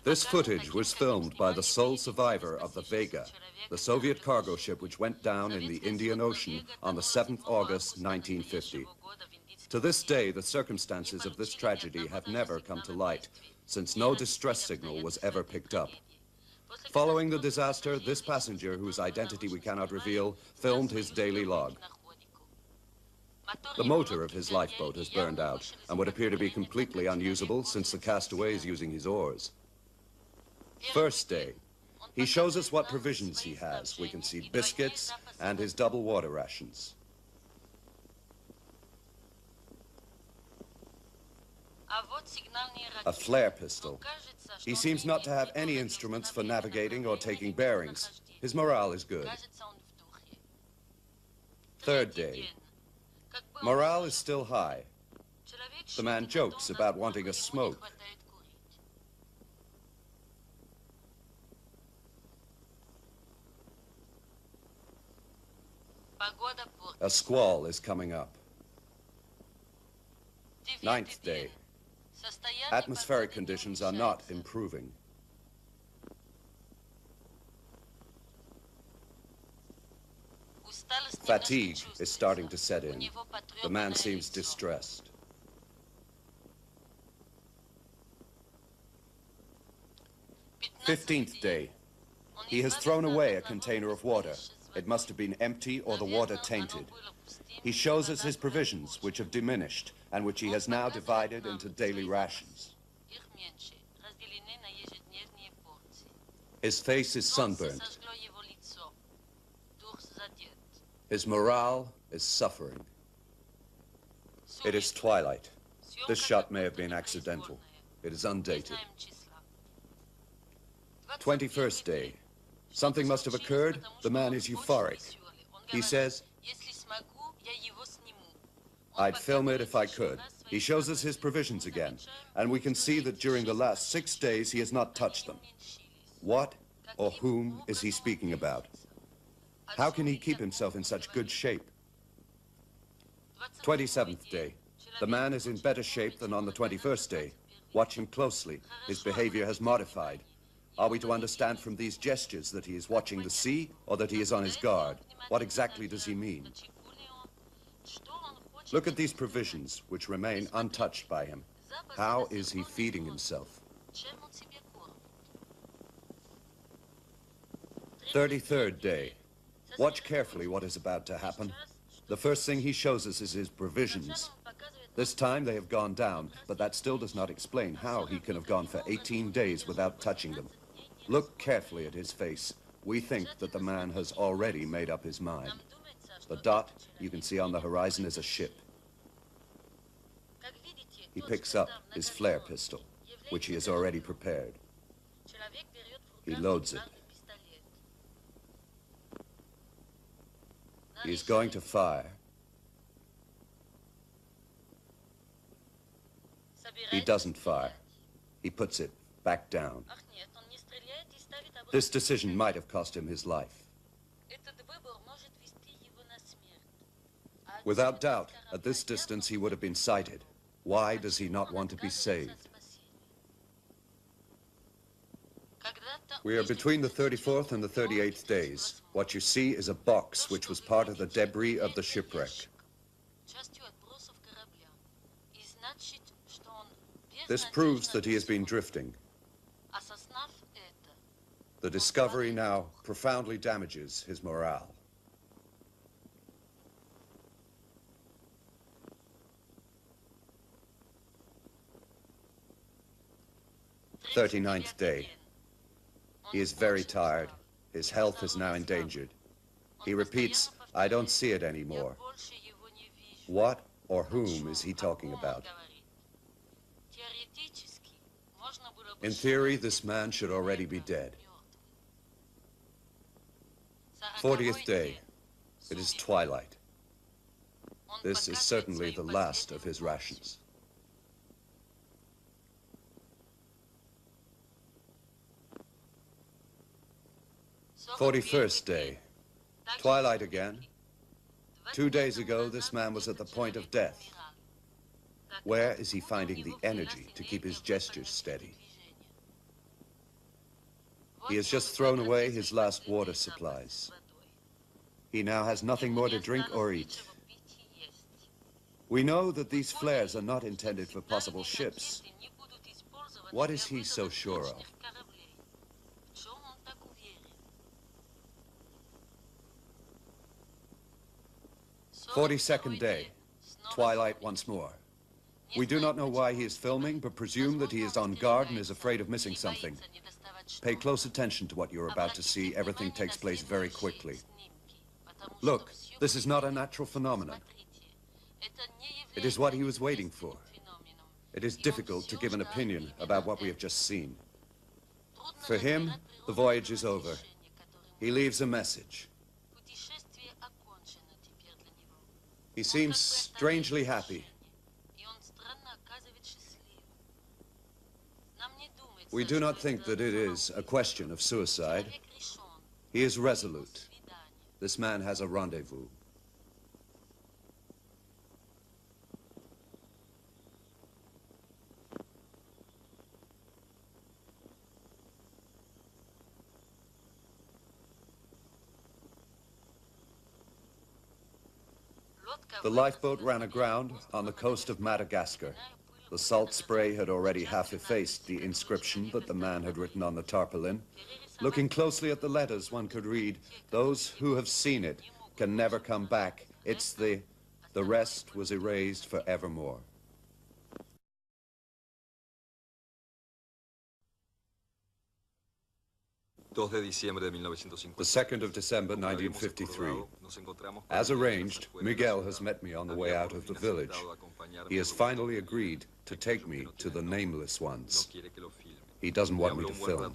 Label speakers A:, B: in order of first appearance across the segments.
A: This footage was filmed by the sole survivor of the Vega, the Soviet cargo ship which went down in the Indian Ocean on the 7th August 1950. To this day, the circumstances of this tragedy have never come to light, since no distress signal was ever picked up. Following the disaster, this passenger, whose identity we cannot reveal, filmed his daily log. The motor of his lifeboat has burned out and would appear to be completely unusable since the castaway is using his oars. First day, he shows us what provisions he has. We can see biscuits and his double water rations. A flare pistol. He seems not to have any instruments for navigating or taking bearings. His morale is good. Third day. Morale is still high. The man jokes about wanting a smoke. A squall is coming up. Ninth day. Atmospheric conditions are not improving. Fatigue is starting to set in. The man seems distressed. 15th day. He has thrown away a container of water. It must have been empty or the water tainted. He shows us his provisions, which have diminished and which he has now divided into daily rations. His face is sunburnt. His morale is suffering. It is twilight. This shot may have been accidental. It is undated. 21st day. Something must have occurred. The man is euphoric. He says, "I'd film it if I could." He shows us his provisions again, and we can see that during the last 6 days he has not touched them. What or whom is he speaking about? How can he keep himself in such good shape? 27th day. The man is in better shape than on the 21st day. Watch him closely. His behavior has modified. Are we to understand from these gestures that he is watching the sea or that he is on his guard? What exactly does he mean? Look at these provisions, which remain untouched by him. How is he feeding himself? 33rd day. Watch carefully what is about to happen. The first thing he shows us is his provisions. This time they have gone down, but that still does not explain how he can have gone for 18 days without touching them. Look carefully at his face. We think that the man has already made up his mind. The dot you can see on the horizon is a ship. He picks up his flare pistol, which he has already prepared. He loads it. He is going to fire. He doesn't fire. He puts it back down. This decision might have cost him his life. Without doubt, at this distance he would have been sighted. Why does he not want to be saved? We are between the 34th and the 38th days. What you see is a box which was part of the debris of the shipwreck. This proves that he has been drifting. The discovery now profoundly damages his morale. "39th day. He is very tired. His health is now endangered. He repeats, 'I don't see it anymore.' What or whom is he talking about? In theory, this man should already be dead. 40th day. It is twilight. This is certainly the last of his rations. 41st day. Twilight again. 2 days ago, this man was at the point of death. Where is he finding the energy to keep his gestures steady? He has just thrown away his last water supplies. He now has nothing more to drink or eat. We know that these flares are not intended for possible ships. What is he so sure of? 42nd day. Twilight once more. We do not know why he is filming, but presume that he is on guard and is afraid of missing something. Pay close attention to what you're about to see. Everything takes place very quickly. Look, this is not a natural phenomenon. It is what he was waiting for. It is difficult to give an opinion about what we have just seen. For him, the voyage is over. He leaves a message. He seems strangely happy. We do not think that it is a question of suicide. He is resolute. This man has a rendezvous. The lifeboat ran aground on the coast of Madagascar. The salt spray had already half effaced the inscription that the man had written on the tarpaulin. Looking closely at the letters, one could read, "Those who have seen it can never come back. It's the rest was erased forevermore." The 2nd of December, 1953. As arranged, Miguel has met me on the way out of the village. He has finally agreed to take me to the Nameless Ones. He doesn't want me to film.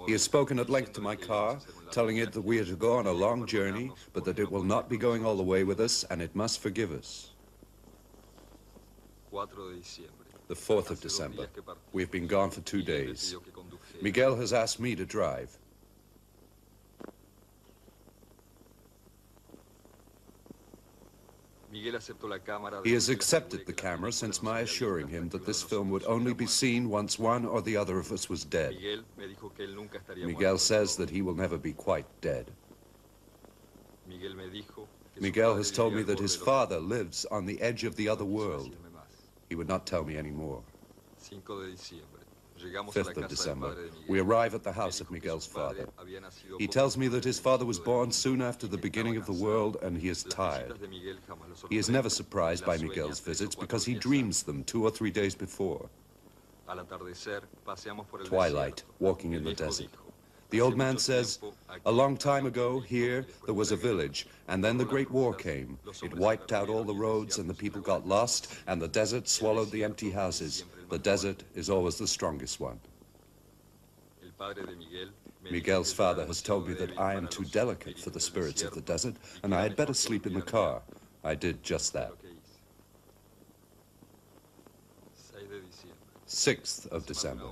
A: He has spoken at length to my car, telling it that we are to go on a long journey, but that it will not be going all the way with us, and it must forgive us. The 4th of December. We have been gone for 2 days. Miguel has asked me to drive. He has accepted the camera since my assuring him that this film would only be seen once one or the other of us was dead. Miguel says that he will never be quite dead. Miguel has told me that his father lives on the edge of the other world. He would not tell me any more. 5th of December. We arrive at the house of Miguel's father. He tells me that his father was born soon after the beginning of the world and he is tired. He is never surprised by Miguel's visits because he dreams them 2 or 3 days before. Twilight, walking in the desert. The old man says, "A long time ago, here, there was a village, and then the Great War came. It wiped out all the roads, and the people got lost, and the desert swallowed the empty houses. The desert is always the strongest one." Miguel's father has told me that I am too delicate for the spirits of the desert, and I had better sleep in the car. I did just that. 6th of December.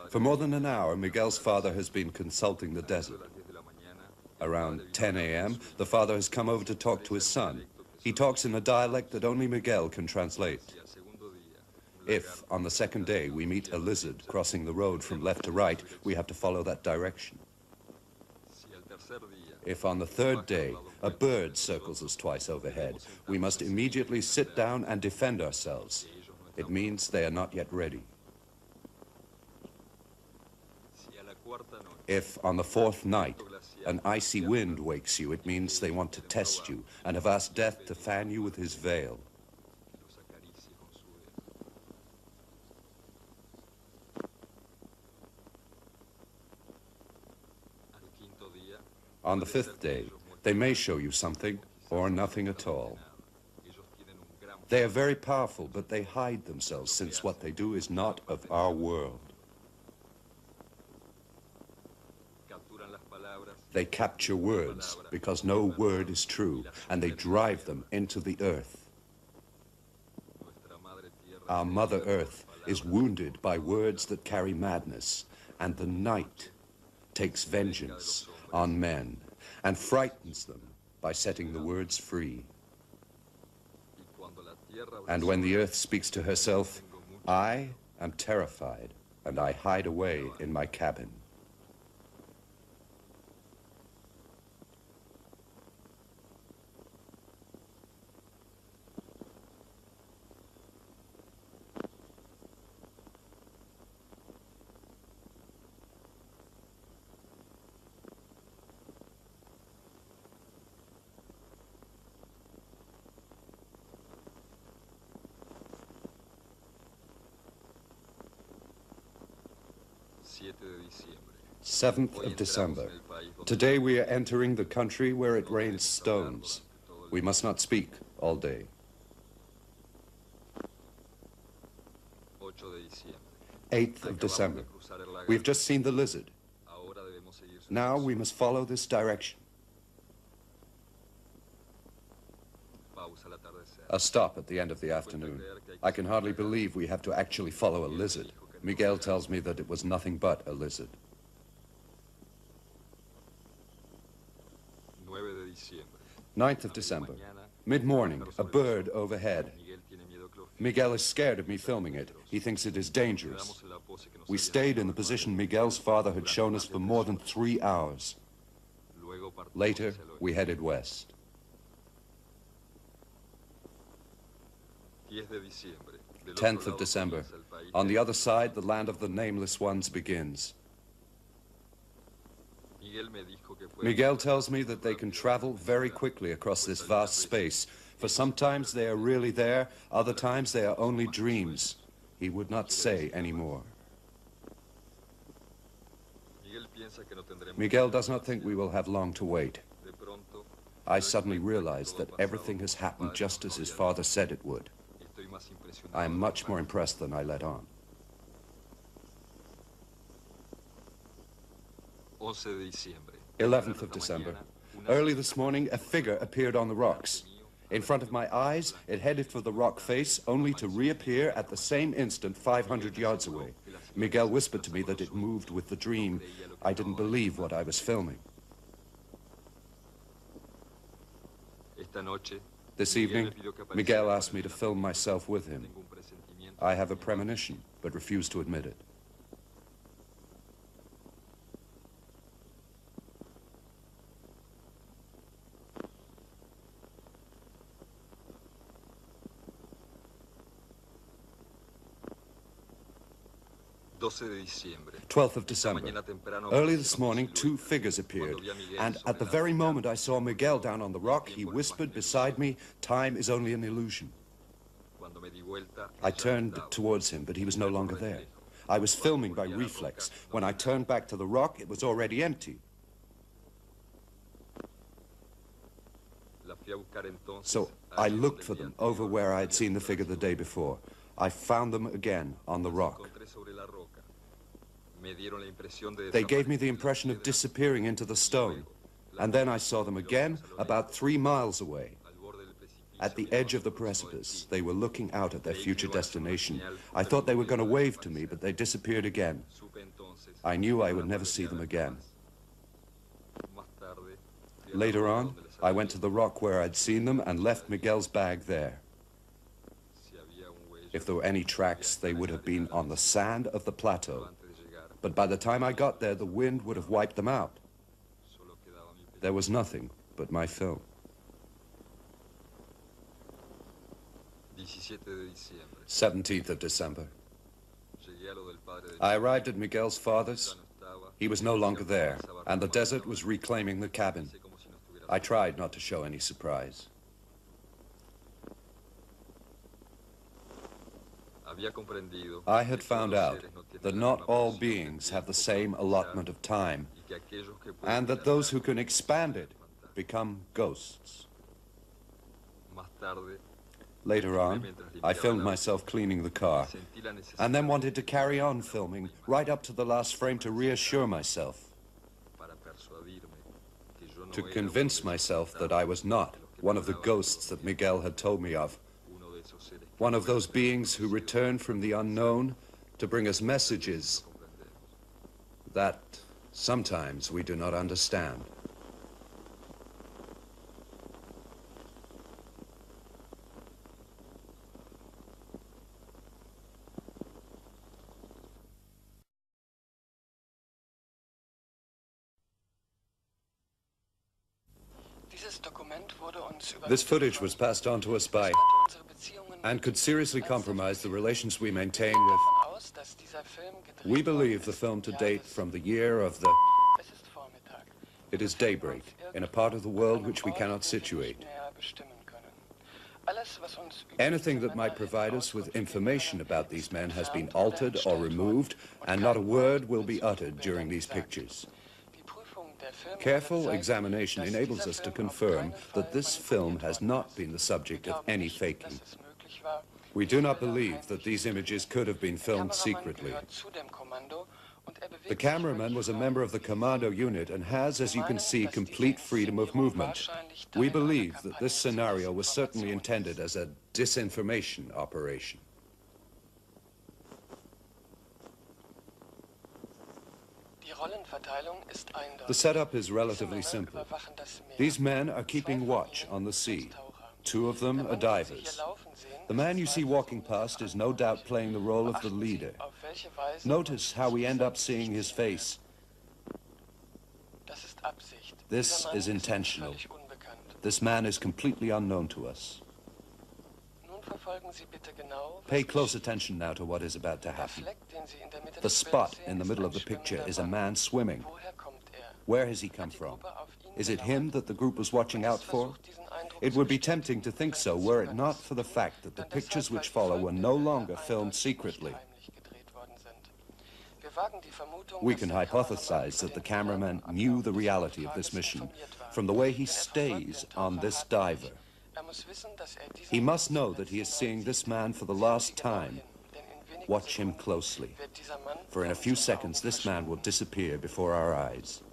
A: For more than an hour, Miguel's father has been consulting the desert. Around 10 a.m., the father has come over to talk to his son. He talks in a dialect that only Miguel can translate. If, on the 2nd day, we meet a lizard crossing the road from left to right, we have to follow that direction. If on the 3rd day, a bird circles us twice overhead, we must immediately sit down and defend ourselves. It means they are not yet ready. If, on the 4th night, an icy wind wakes you, it means they want to test you and have asked Death to fan you with his veil. On the 5th day, they may show you something or nothing at all. They are very powerful, but they hide themselves since what they do is not of our world. They capture words because no word is true, and they drive them into the earth. Our Mother Earth is wounded by words that carry madness, and the night takes vengeance on men and frightens them by setting the words free. And when the earth speaks to herself, I am terrified, and I hide away in my cabin. 7th of December. Today we are entering the country where it rains stones. We must not speak all day. 8th of December. We've just seen the lizard. Now we must follow this direction. A stop at the end of the afternoon. I can hardly believe we have to actually follow a lizard. Miguel tells me that it was nothing but a lizard. 9th of December. Mid-morning, a bird overhead. Miguel is scared of me filming it. He thinks it is dangerous. We stayed in the position Miguel's father had shown us for more than 3 hours. Later, we headed west. 10th of December. On the other side, the land of the nameless ones begins. Miguel tells me that they can travel very quickly across this vast space, for sometimes they are really there, other times they are only dreams. He would not say any more. Miguel does not think we will have long to wait. I suddenly realize that everything has happened just as his father said it would. I am much more impressed than I let on. 11th of December. Early this morning, a figure appeared on the rocks. In front of my eyes, it headed for the rock face, only to reappear at the same instant 500 yards away. Miguel whispered to me that it moved with the dream. I didn't believe what I was filming. This evening, Miguel asked me to film myself with him. I have a premonition, but refuse to admit it. Twelfth of December. Early this morning, 2 figures appeared, and at the very moment I saw Miguel down on the rock, he whispered beside me, "Time is only an illusion." I turned towards him, but he was no longer there. I was filming by reflex. When I turned back to the rock, it was already empty. So I looked for them over where I had seen the figure the day before. I found them again on the rock. They gave me the impression of disappearing into the stone. And then I saw them again about 3 miles away. At the edge of the precipice, they were looking out at their future destination. I thought they were going to wave to me, but they disappeared again. I knew I would never see them again. Later on, I went to the rock where I'd seen them and left Miguel's bag there. If there were any tracks, they would have been on the sand of the plateau. But by the time I got there, the wind would have wiped them out. There was nothing but my film. 17th of December. I arrived at Miguel's father's. He was no longer there, and the desert was reclaiming the cabin. I tried not to show any surprise. I had found out that not all beings have the same allotment of time, and that those who can expand it become ghosts. Later on, I filmed myself cleaning the car, and then wanted to carry on filming right up to the last frame to reassure myself, to convince myself that I was not one of the ghosts that Miguel had told me of, one of those beings who return from the unknown to bring us messages that sometimes we do not understand. This footage was passed on to us by and could seriously compromise the relations we maintain with. We believe the film to date from the year of the... It is daybreak in a part of the world which we cannot situate. Anything that might provide us with information about these men has been altered or removed, and not a word will be uttered during these pictures. Careful examination enables us to confirm that this film has not been the subject of any faking. We do not believe that these images could have been filmed secretly. The cameraman was a member of the commando unit and has, as you can see, complete freedom of movement. We believe that this scenario was certainly intended as a disinformation operation. The setup is relatively simple. These men are keeping watch on the sea. Two of them are divers. The man you see walking past is no doubt playing the role of the leader. Notice how we end up seeing his face. This is intentional. This man is completely unknown to us. Pay close attention now to what is about to happen. The spot in the middle of the picture is a man swimming. Where has he come from? Is it him that the group was watching out for? It would be tempting to think so were it not for the fact that the pictures which follow were no longer filmed secretly. We can hypothesize that the cameraman knew the reality of this mission from the way he stays on this diver. He must know that he is seeing this man for the last time. Watch him closely, for in a few seconds this man will disappear before our eyes.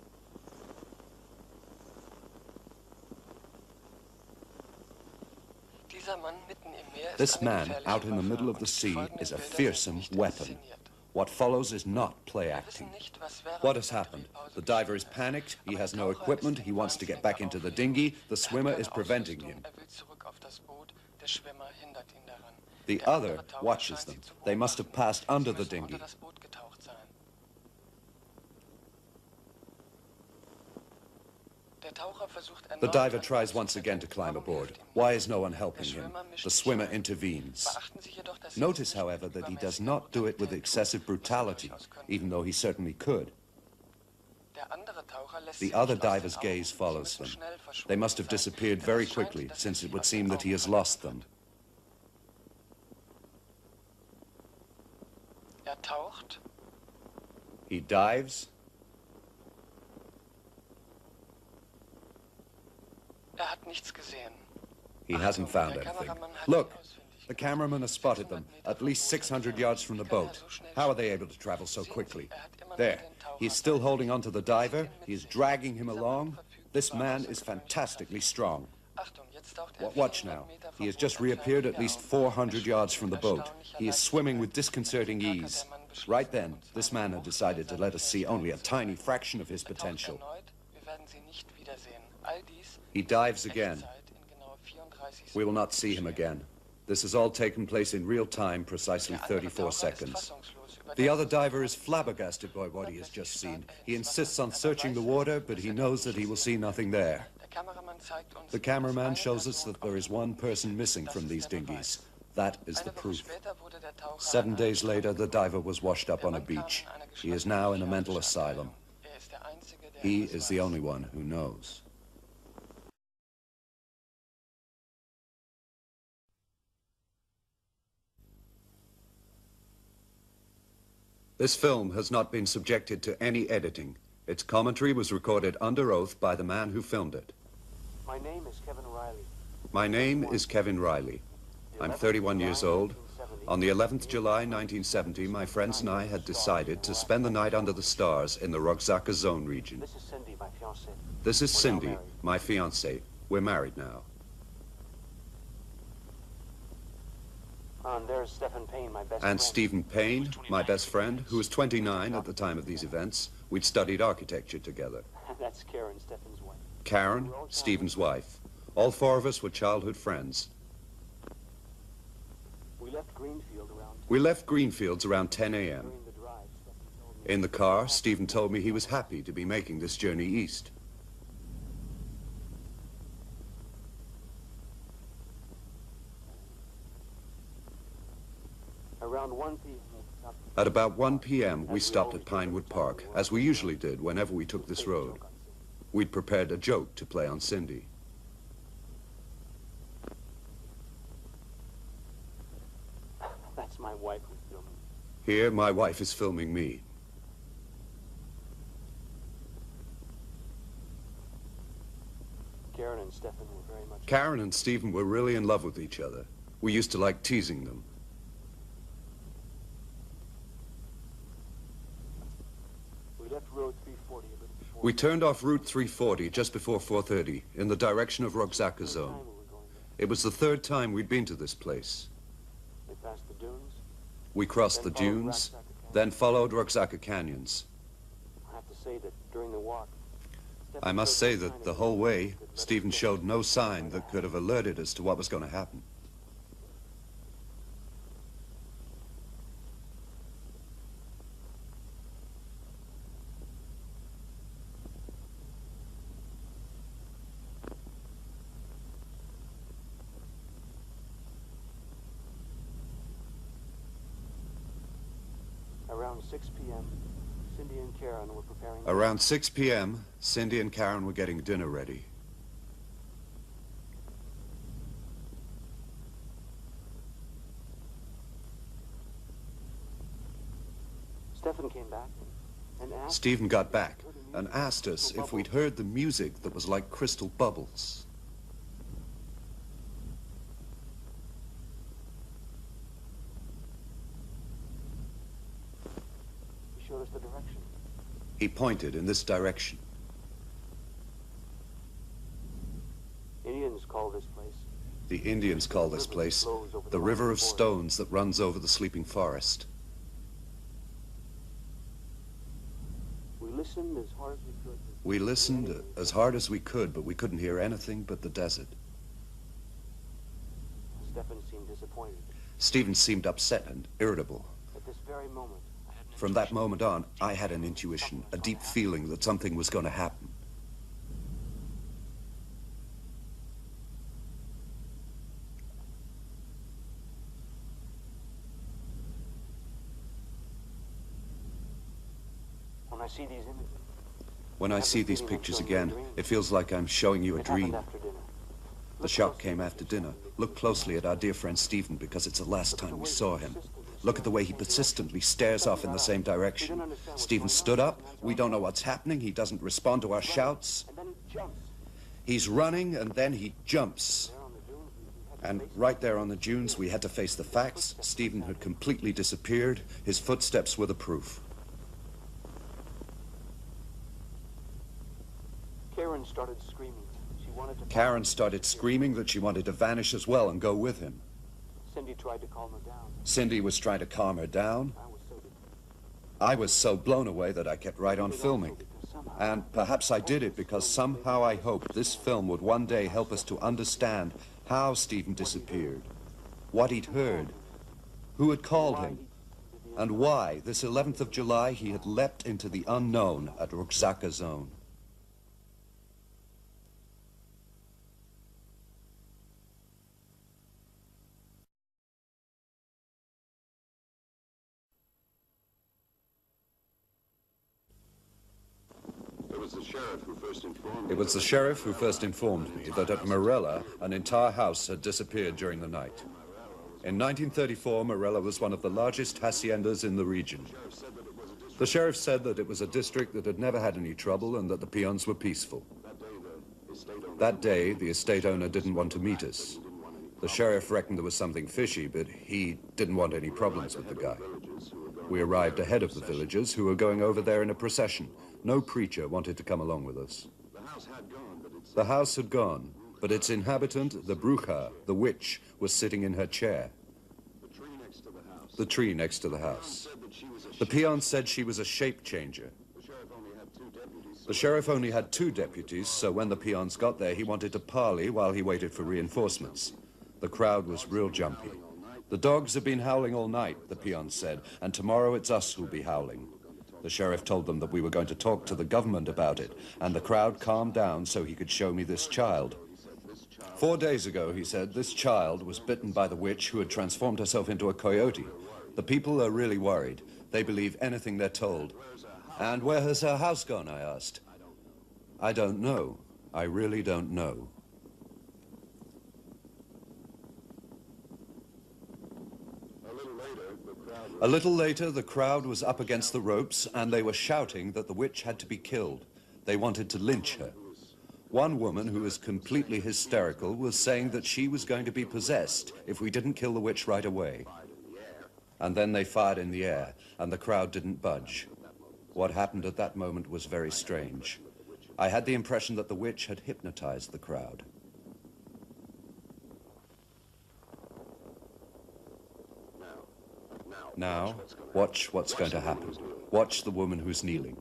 A: This man out in the middle of the sea is a fearsome weapon. What follows is not play acting. What has happened? The diver is panicked, he has no equipment, he wants to get back into the dinghy, the swimmer is preventing him. The other watches them. They must have passed under the dinghy. The diver tries once again to climb aboard. Why is no one helping him? The swimmer intervenes. Notice, however, that he does not do it with excessive brutality, even though he certainly could. The other diver's gaze follows them. They must have disappeared very quickly, since it would seem that he has lost them. He dives. He hasn't found anything. Look, the cameraman has spotted them, at least 600 yards from the boat. How are they able to travel so quickly? There, he is still holding onto the diver. He is dragging him along. This man is fantastically strong. Watch now. He has just reappeared at least 400 yards from the boat. He is swimming with disconcerting ease. Right then, this man had decided to let us see only a tiny fraction of his potential. He dives again. We will not see him again. This has all taken place in real time, precisely 34 seconds. The other diver is flabbergasted by what he has just seen. He insists on searching the water, but he knows that he will see nothing there. The cameraman shows us that there is one person missing from these dinghies. That is the proof. 7 days later, the diver was washed up on a beach. He is now in a mental asylum. He is the only one who knows. This film has not been subjected to any editing. Its commentary was recorded under oath by the man who filmed it.
B: My name is Kevin Riley.
A: My name is Kevin Riley. I'm 31 years old. On the 11th July 1970, my friends and I had decided to spend the night under the stars in the Roxaka Zone region.
B: This is Cindy, my fiancée.
A: This is Cindy, my fiancée. We're married now.
B: And there's Stephen Payne, my best
A: And
B: friend.
A: Stephen Payne, my best friend, who was 29 at the time of these events. We'd studied architecture together.
B: That's Karen, Stephen's wife.
A: Karen, Stephen's wife. All four of us were childhood friends.
B: We left Greenfield around
A: We left Greenfields around 10 a.m.
B: during the drive. Stephen told me
A: In the car, Stephen told me he was happy to be making this journey east.
B: around 1 p.m.
A: At about 1 p.m., we stopped at Pinewood Park, as we usually did whenever we took this road. We'd prepared a joke to play on Cindy. Here, my wife is filming me.
B: Karen and Stefan were very much...
A: Karen and Stephen were really in love with each other. We used to like teasing them.
B: We left Road 340 a little before...
A: We turned off Route 340 just before 4:30 in the direction of Roxaka Zone. It was the third time we'd been to this place.
B: We passed the dunes.
A: We crossed the dunes, then followed Roxaka Canyons.
B: I have to say that during the walk...
A: I must say that the whole way, Stephen showed no sign that could have alerted us to what was going to happen.
B: Around 6 p.m., Cindy and Karen were preparing...
A: Around 6 p.m., Cindy and Karen were getting dinner ready.
B: Stefan came back and asked...
A: Stephen got back and asked us if we'd heard the music that was like crystal bubbles.
B: He showed us the direction.
A: He pointed in this direction.
B: Indians call this place...
A: The Indians call this place the River of Stones that runs over the sleeping forest.
B: We listened as hard as we could.
A: We listened as hard as we could, but we couldn't hear anything but the desert.
B: Stefan seemed disappointed.
A: Stephen seemed upset and irritable.
B: At this very moment...
A: From that moment on, I had an intuition, a deep feeling that something was going to happen.
B: When I see these images...
A: When I see these pictures again, it feels like I'm showing you a
B: It happened
A: dream.
B: after dinner.
A: The shock came after dinner. Look closely at our dear friend Stephen, because it's the last time we saw him. Look at the way he persistently stares off in the same direction. Stephen stood up. We don't know what's happening. He doesn't respond to our shouts.
B: And then he jumps.
A: He's running, and then he jumps.
B: There on the dunes, we had to
A: And
B: face
A: right there on the dunes, we had to face the facts. Stephen had completely disappeared. His footsteps were the proof.
B: Karen started screaming. She wanted to...
A: Karen started screaming that she wanted to vanish as well and go with him.
B: Cindy tried to calm her down.
A: Cindy was trying to calm her down. I was so blown away that I kept right on filming. And perhaps I did it because somehow I hoped this film would one day help us to understand how Stephen disappeared, what he'd heard, who had called him, and why this 11th of July he had leapt into the unknown at Roxaka Zone.
C: It was the sheriff who first informed me.
A: It was the sheriff who first informed me that at Morella, an entire house had disappeared during the night. In 1934, Morella was one of the largest haciendas in the region. The sheriff said that it was a district that had never had any trouble and that the peons were peaceful. That day, the estate owner didn't want to meet us. The sheriff reckoned there was something fishy, but he didn't want any problems with the guy. We arrived ahead of the villagers, who were going over there in a procession. No preacher wanted to come along with us. The house had gone, but its inhabitant, the bruja, the witch, was sitting in her chair. The tree next to the house. The peon said she was a shape changer. The sheriff only had 2 deputies, so when the peons got there, he wanted to parley while he waited for reinforcements. The crowd was real jumpy. The dogs have been howling all night, the peons said, and tomorrow it's us who'll be howling. The sheriff told them that we were going to talk to the government about it, and the crowd calmed down so he could show me this child. 4 days ago, he said, this child was bitten by the witch who had transformed herself into a coyote. The people are really worried. They believe anything they're told. And where has her house gone, I asked. I don't know. I really don't know. A little later, the crowd was up against the ropes and they were shouting that the witch had to be killed. They wanted to lynch her. One woman, who was completely hysterical, was saying that she was going to be possessed if we didn't kill the witch right away. And then they fired in the air, and the crowd didn't budge. What happened at that moment was very strange. I had the impression that the witch had hypnotized the crowd. Now, watch what's going to happen. Watch the woman who's kneeling.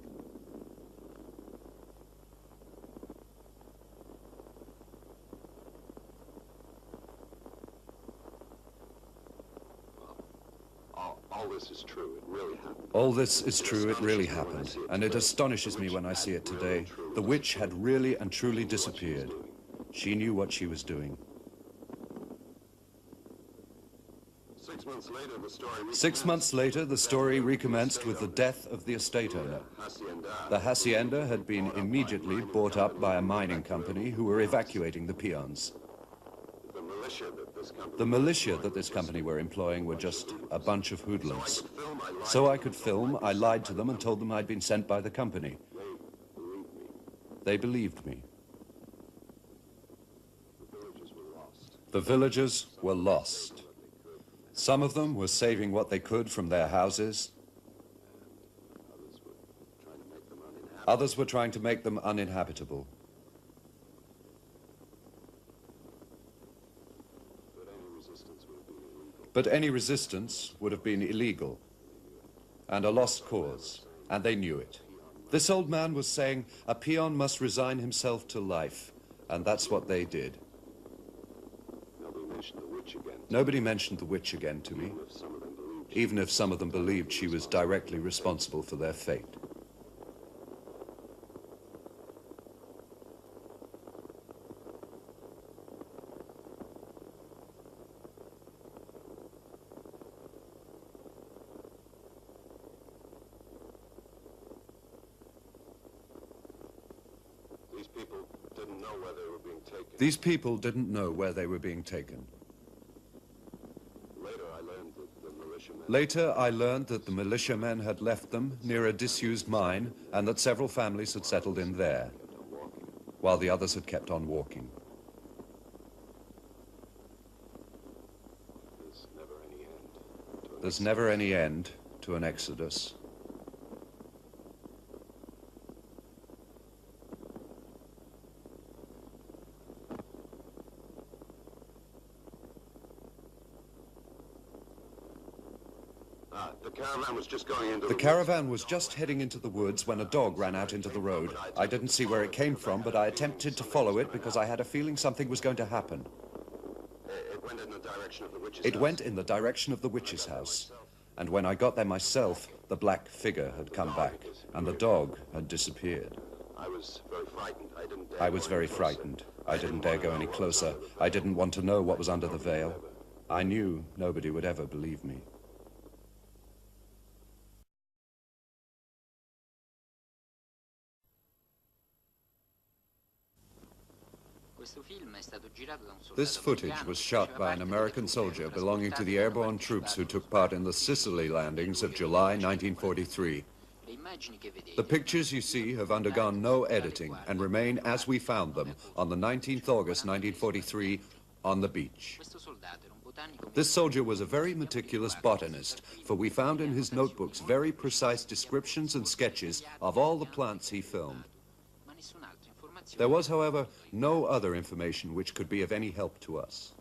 C: All this is true. It really happened.
A: All this is true. It really happened. And it astonishes me when I see it today. The witch had really and truly disappeared. She knew what she was doing.
C: 6 months later,
A: the story recommenced with the death of the estate owner. The hacienda had been immediately bought up by a mining company who were evacuating the peons. The militia that this company were employing were just a bunch of hoodlums. So I could film, I lied to them and told them I'd been sent by the company. They believed me. The villagers were lost. Some of them were saving what they could from their houses. Others were trying to make them uninhabitable. But any resistance would have been illegal and a lost cause, and they knew it. This old man was saying a peon must resign himself to life, and that's what they did. Nobody mentioned the witch again to me, even if some of them believed she was directly responsible for their fate. These people didn't know where they were being taken. Later, I learned that the militiamen had left them near a disused mine and that several families had settled in there, while the others had kept on walking. There's never any end to an exodus. The caravan was just heading into the woods when a dog ran out into the road. I didn't see where it came from, but I attempted to follow it because I had a feeling something was going to happen.
C: It went in the direction of the witch's house.
A: It went in the direction of the witch's house. And when I got there myself, the black figure had come back, and the dog had disappeared.
C: I was very frightened.
A: I was very frightened. I didn't dare go any closer. I didn't want to know what was under the veil. I knew nobody would ever believe me. This footage was shot by an American soldier belonging to the airborne troops who took part in the Sicily landings of July 1943. The pictures you see have undergone no editing and remain as we found them on the 19th August 1943 on the beach. This soldier was a very meticulous botanist, for we found in his notebooks very precise descriptions and sketches of all the plants he filmed. There was, however, no other information which could be of any help to us.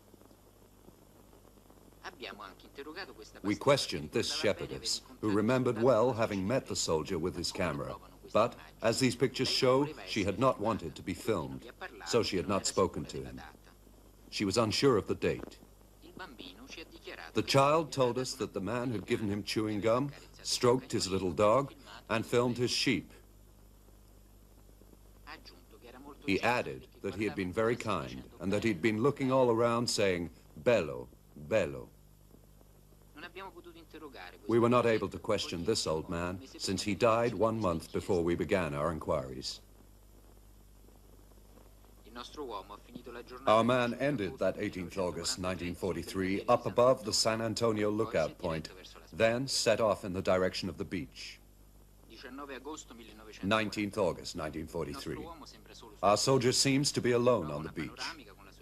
A: We questioned this shepherdess, who remembered well having met the soldier with his camera. But, as these pictures show, she had not wanted to be filmed, so she had not spoken to him. She was unsure of the date. The child told us that the man had given him chewing gum, stroked his little dog, and filmed his sheep. He added that he had been very kind and that he'd been looking all around saying, "Bello, bello." We were not able to question this old man, since he died 1 month before we began our inquiries. Our man ended that 18th August 1943 up above the San Antonio lookout point, then set off in the direction of the beach. 19th August 1943. Our soldier seems to be alone on the beach.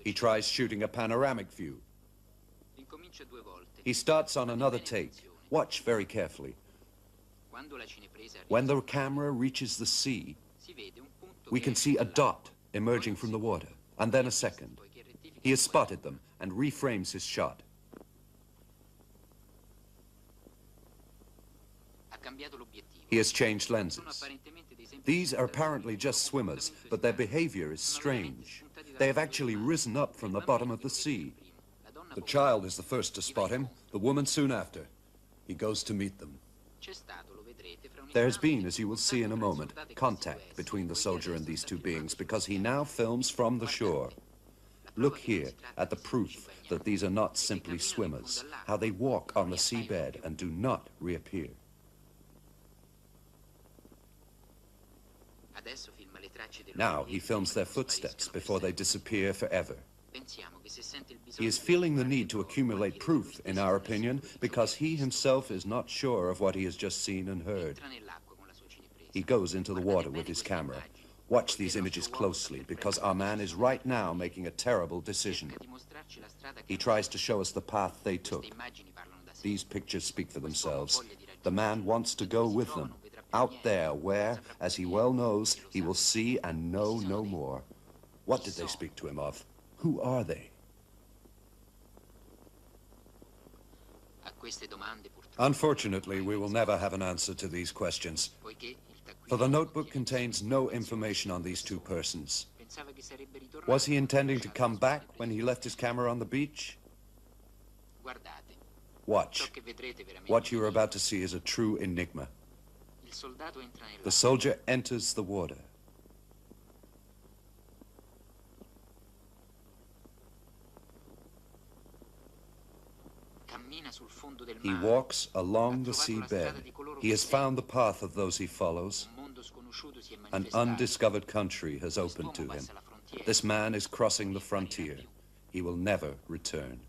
A: He tries shooting a panoramic view. He starts on another take. Watch very carefully. When the camera reaches the sea, we can see a dot emerging from the water, and then a second. He has spotted them and reframes his shot. He has changed lenses. These are apparently just swimmers, but their behavior is strange. They have actually risen up from the bottom of the sea. The child is the first to spot him, the woman soon after. He goes to meet them. There has been, as you will see in a moment, contact between the soldier and these two beings because he now films from the shore. Look here at the proof that these are not simply swimmers, how they walk on the seabed and do not reappear. Now he films their footsteps before they disappear forever. He is feeling the need to accumulate proof, in our opinion, because he himself is not sure of what he has just seen and heard. He goes into the water with his camera. Watch these images closely, because our man is right now making a terrible decision. He tries to show us the path they took. These pictures speak for themselves. The man wants to go with them, out there where, as he well knows, he will see and know no more. What did they speak to him of? Who are they? Unfortunately, we will never have an answer to these questions, for the notebook contains no information on these two persons. Was he intending to come back when he left his camera on the beach? Watch. What you are about to see is a true enigma. The soldier enters the water. He walks along the seabed. He has found the path of those he follows. An undiscovered country has opened to him. This man is crossing the frontier. He will never return.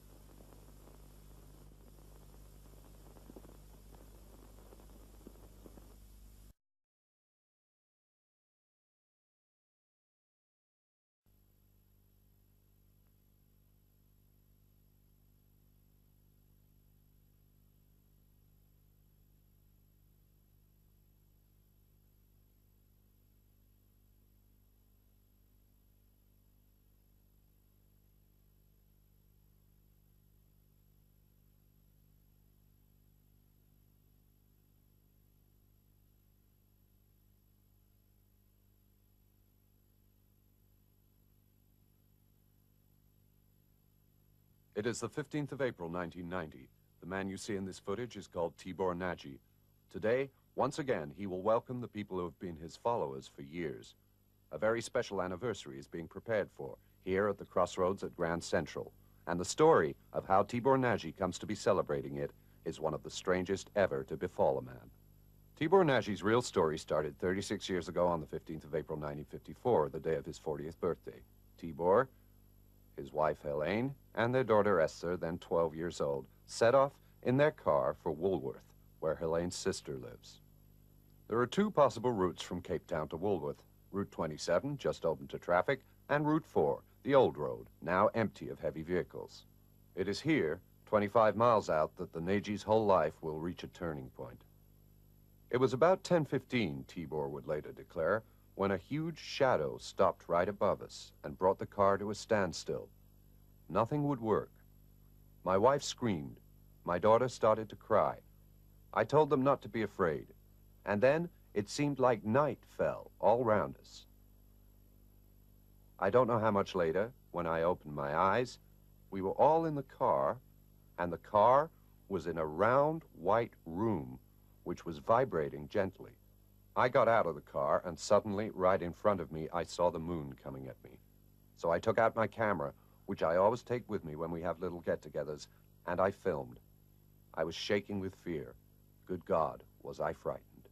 A: It is the 15th of April, 1990. The man you see in this footage is called Tibor Nagy. Today, once again, he will welcome the people who have been his followers for years. A very special anniversary is being prepared for here at the crossroads at Grand Central. And the story of how Tibor Nagy comes to be celebrating it is one of the strangest ever to befall a man. Tibor Nagy's real story started 36 years ago on the 15th of April, 1954, the day of his 40th birthday. Tibor, his wife Helene, and their daughter Esther, then 12 years old, set off in their car for Woolworth, where Helene's sister lives. There are two possible routes from Cape Town to Woolworth: Route 27, just open to traffic, and Route 4, the old road, now empty of heavy vehicles. It is here, 25 miles out, that the Nagy's whole life will reach a turning point. It was about 10:15, Tibor would later declare, when a huge shadow stopped right above us and brought the car to a standstill. Nothing would work. My wife screamed. My daughter started to cry. I told them not to be afraid. And then it seemed like night fell all round us. I don't know how much later, when I opened my eyes, we were all in the car, and the car was in a round white room which was vibrating gently. I got out of the car, and suddenly, right in front of me, I saw the moon coming at me. So I took out my camera, which I always take with me when we have little get-togethers, and I filmed. I was shaking with fear. Good God, was I frightened.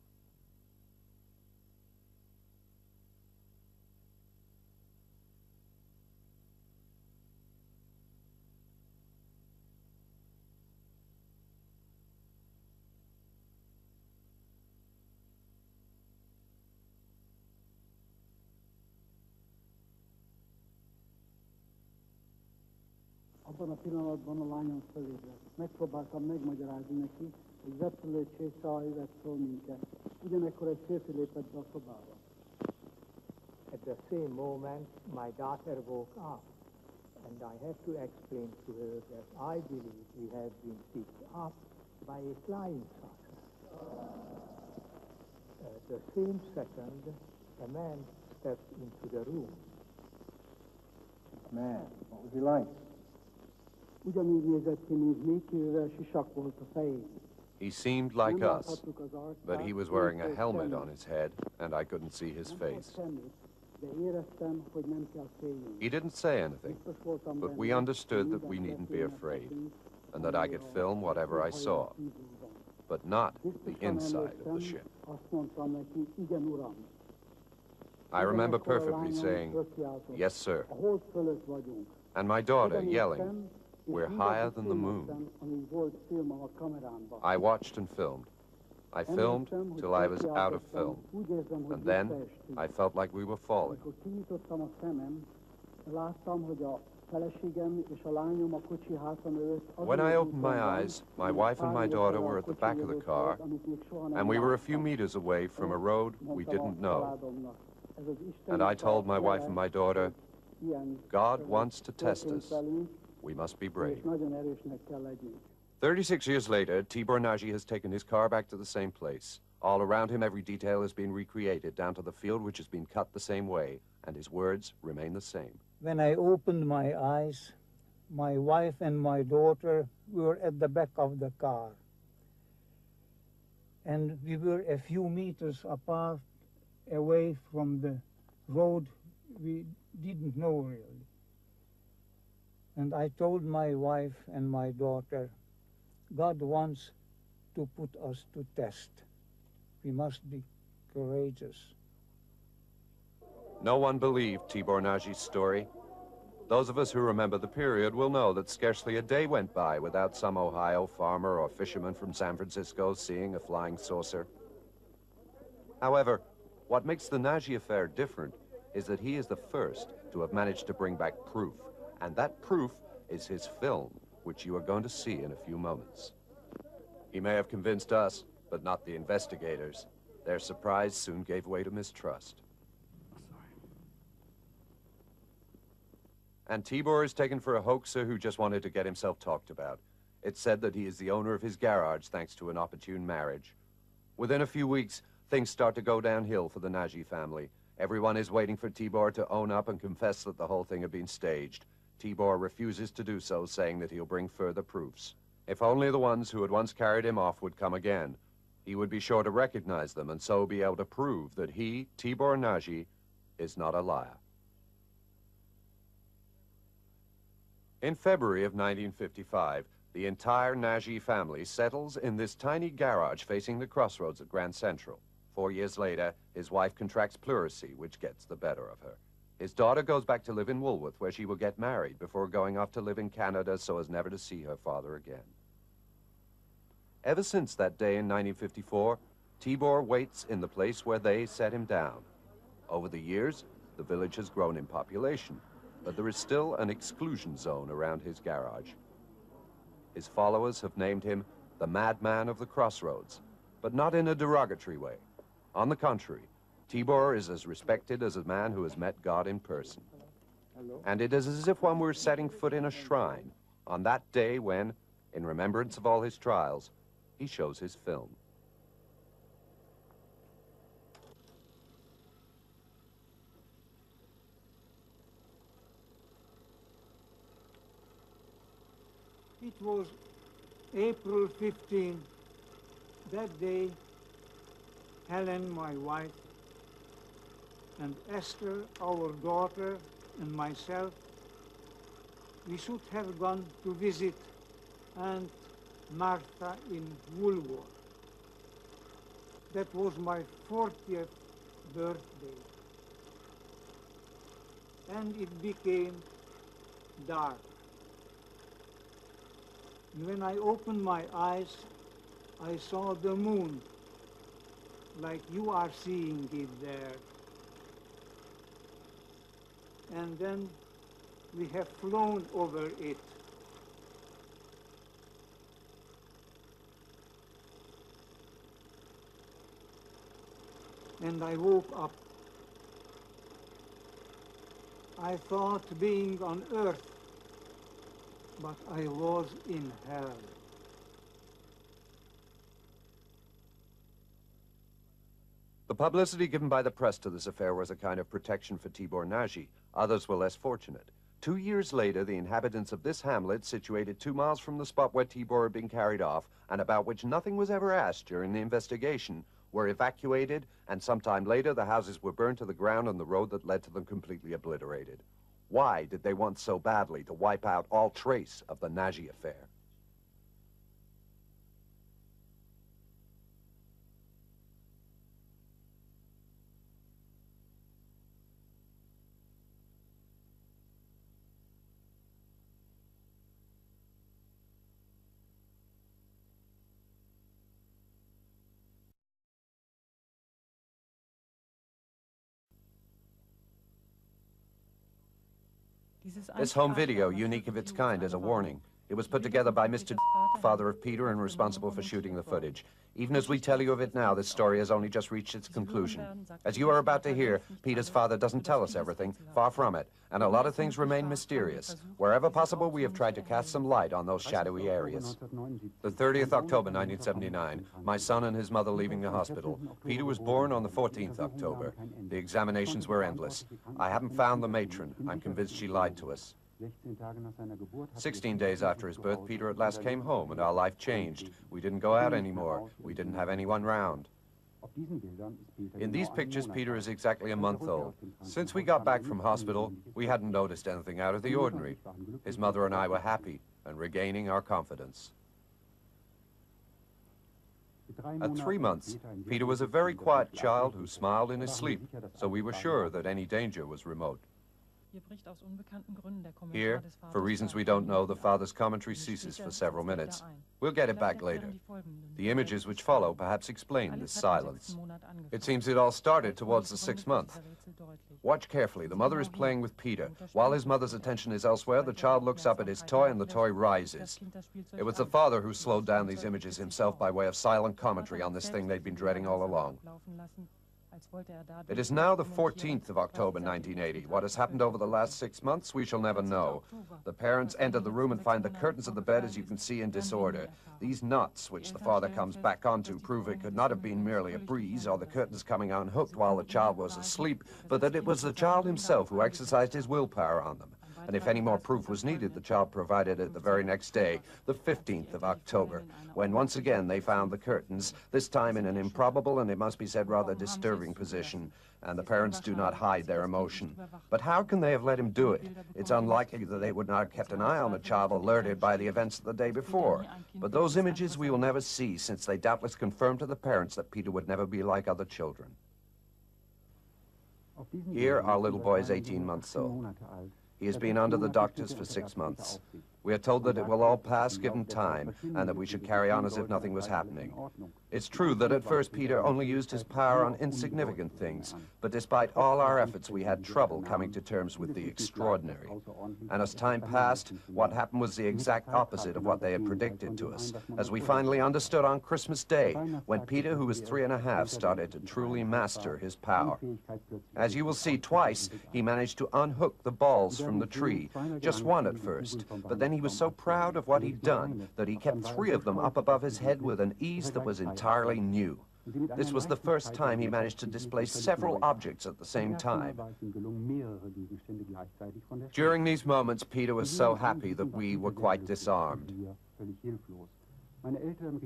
D: Abban a pillanatban a lányom fölébredt. Megpróbáltam megmagyarázni neki, hogy repülő csészal vett föl minket. Ugyanekkor egy férfi lépett be a szobába.
E: At the same moment, my daughter woke up, and I had to explain to her that I believe we had been picked up by a flying saucer. At the same second, a man stepped into the room.
D: Man, what was he like? Ugyanígy nézett ki, mint mi, kivéve sisak volt a fején.
A: He seemed like us, but he was wearing a helmet on his head, and I couldn't see his face. He didn't say anything, but we understood that we needn't be afraid, and that I could film whatever I saw, but not the inside of the ship. I remember perfectly saying, "Yes, sir," and my daughter yelling, "We're higher than the moon." I watched and filmed. I filmed till I was out of film, and then I felt like we were falling. When I opened my eyes, my wife and my daughter were at the back of the car, and we were a few meters away from a road we didn't know. And I told my wife and my daughter, "God wants to test us. We must be brave." 36 years later, Tibor Nagy has taken his car back to the same place. All around him, every detail has been recreated, down to the field which has been cut the same way, and his words remain the same.
F: When I opened my eyes, my wife and my daughter were at the back of the car. And we were a few meters apart, away from the road we didn't know really. And I told my wife and my daughter, God wants to put us to test. We must be courageous.
A: No one believed Tibor Nagy's story. Those of us who remember the period will know that scarcely a day went by without some Ohio farmer or fisherman from San Francisco seeing a flying saucer. However, what makes the Nagy affair different is that he is the first to have managed to bring back proof, and that proof is his film, which you are going to see in a few moments. He may have convinced us, but not the investigators. Their surprise soon gave way to mistrust. And Tibor is taken for a hoaxer who just wanted to get himself talked about. It's said that he is the owner of his garage thanks to an opportune marriage. Within a few weeks, things start to go downhill for the Nagy family. Everyone is waiting for Tibor to own up and confess that the whole thing had been staged. Tibor refuses to do so, saying that he'll bring further proofs. If only the ones who had once carried him off would come again, he would be sure to recognize them and so be able to prove that he, Tibor Nagy, is not a liar. In February of 1955, the entire Nagy family settles in this tiny garage facing the crossroads at Grand Central. 4 years later, his wife contracts pleurisy, which gets the better of her. His daughter goes back to live in Woolworth, where she will get married before going off to live in Canada so as never to see her father again. Ever since that day in 1954, Tibor waits in the place where they set him down. Over the years, the village has grown in population, but there is still an exclusion zone around his garage. His followers have named him the Madman of the Crossroads, but not in a derogatory way. On the contrary, Tibor is as respected as a man who has met God in person. And it is as if one were setting foot in a shrine on that day when, in remembrance of all his trials, he shows his film.
F: It was April 15. That day, Helen, my wife, and Esther, our daughter, and myself, we should have gone to visit Aunt Martha in Woolworth. That was my 40th birthday. And it became dark. When I opened my eyes, I saw the moon, like you are seeing it there. And then we have flown over it and I woke up. I thought being on earth, but I was in hell.
A: The publicity given by the press to this affair was a kind of protection for Tibor Nagy. Others were less fortunate. 2 years later, the inhabitants of this hamlet, situated 2 miles from the spot where Tibor had been carried off, and about which nothing was ever asked during the investigation, were evacuated, and sometime later the houses were burned to the ground and the road that led to them completely obliterated. Why did they want so badly to wipe out all trace of the Nagy affair? This home video, unique of its kind, is a warning. It was put together by Mr. father of Peter and responsible for shooting the footage. Even as we tell you of it now, this story has only just reached its conclusion. As you are about to hear, Peter's father doesn't tell us everything, far from it, and a lot of things remain mysterious. Wherever possible, we have tried to cast some light on those shadowy areas. The 30th October 1979, my son and his mother leaving the hospital. Peter was born on the 14th October. The examinations were endless. I haven't found the matron. I'm convinced she lied to us. 16 days after his birth, Peter at last came home, and our life changed. We didn't go out anymore. We didn't have anyone round. In these pictures, Peter is exactly a month old. Since we got back from hospital, we hadn't noticed anything out of the ordinary. His mother and I were happy and regaining our confidence. At 3 months, Peter was a very quiet child who smiled in his sleep, so we were sure that any danger was remote. Here, for reasons we don't know, the father's commentary ceases for several minutes. We'll get it back later. The images which follow perhaps explain this silence. It seems it all started towards the 6th month. Watch carefully. The mother is playing with Peter. While his mother's attention is elsewhere, the child looks up at his toy and the toy rises. It was the father who slowed down these images himself by way of silent commentary on this thing they'd been dreading all along. It is now the 14th of October 1980. What has happened over the last 6 months, we shall never know. The parents enter the room and find the curtains of the bed, as you can see, in disorder. These knots, which the father comes back onto, prove it could not have been merely a breeze or the curtains coming unhooked while the child was asleep, but that it was the child himself who exercised his willpower on them. And if any more proof was needed, the child provided it the very next day, the 15th of October, when once again they found the curtains, this time in an improbable and, it must be said, rather disturbing position, and the parents do not hide their emotion. But how can they have let him do it? It's unlikely that they would not have kept an eye on a child alerted by the events of the day before. But those images we will never see, since they doubtless confirm to the parents that Peter would never be like other children. Here, our little boy is 18 months old. He has been under the doctors for 6 months. We are told that it will all pass given time, and that we should carry on as if nothing was happening. It's true that at first Peter only used his power on insignificant things, but despite all our efforts, we had trouble coming to terms with the extraordinary. And as time passed, what happened was the exact opposite of what they had predicted to us, as we finally understood on Christmas Day, when Peter, who was 3½, started to truly master his power. As you will see, twice he managed to unhook the balls from the tree, just one at first, but then he was so proud of what he'd done that he kept 3 of them up above his head with an ease that was entirely new. This was the first time he managed to display several objects at the same time. During these moments, Peter was so happy that we were quite disarmed.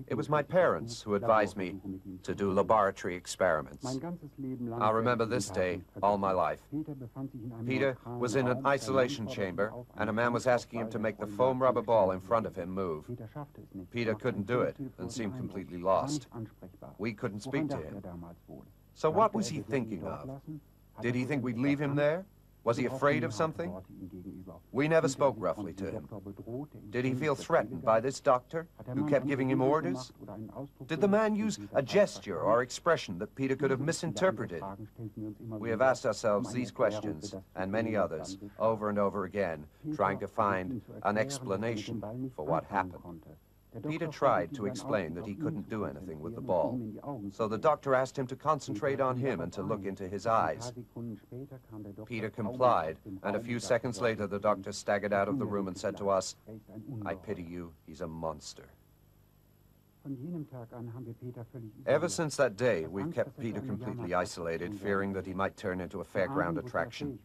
A: It was my parents who advised me to do laboratory experiments. I'll remember this day all my life. Peter was in an isolation chamber, and a man was asking him to make the foam rubber ball in front of him move. Peter couldn't do it and seemed completely lost. We couldn't speak to him. So what was he thinking of? Did he think we'd leave him there? Was he afraid of something? We never spoke roughly to him. Did he feel threatened by this doctor, who kept giving him orders? Did the man use a gesture or expression that Peter could have misinterpreted? We have asked ourselves these questions, and many others, over and over again, trying to find an explanation for what happened. Peter tried to explain that he couldn't do anything with the ball, so the doctor asked him to concentrate on him and to look into his eyes. Peter complied, and a few seconds later the doctor staggered out of the room and said to us, "I pity you, he's a monster." Ever since that day, we've kept Peter completely isolated, fearing that he might turn into a fairground attraction.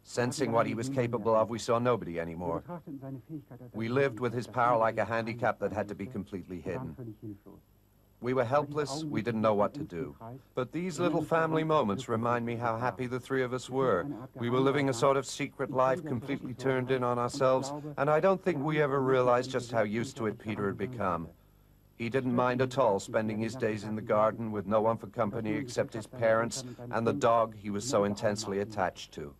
A: Sensing what he was capable of, we saw nobody anymore. We lived with his power like a handicap that had to be completely hidden. We were helpless, we didn't know what to do. But these little family moments remind me how happy the three of us were. We were living a sort of secret life, completely turned in on ourselves, and I don't think we ever realized just how used to it Peter had become. He didn't mind at all spending his days in the garden with no one for company except his parents and the dog he was so intensely attached to.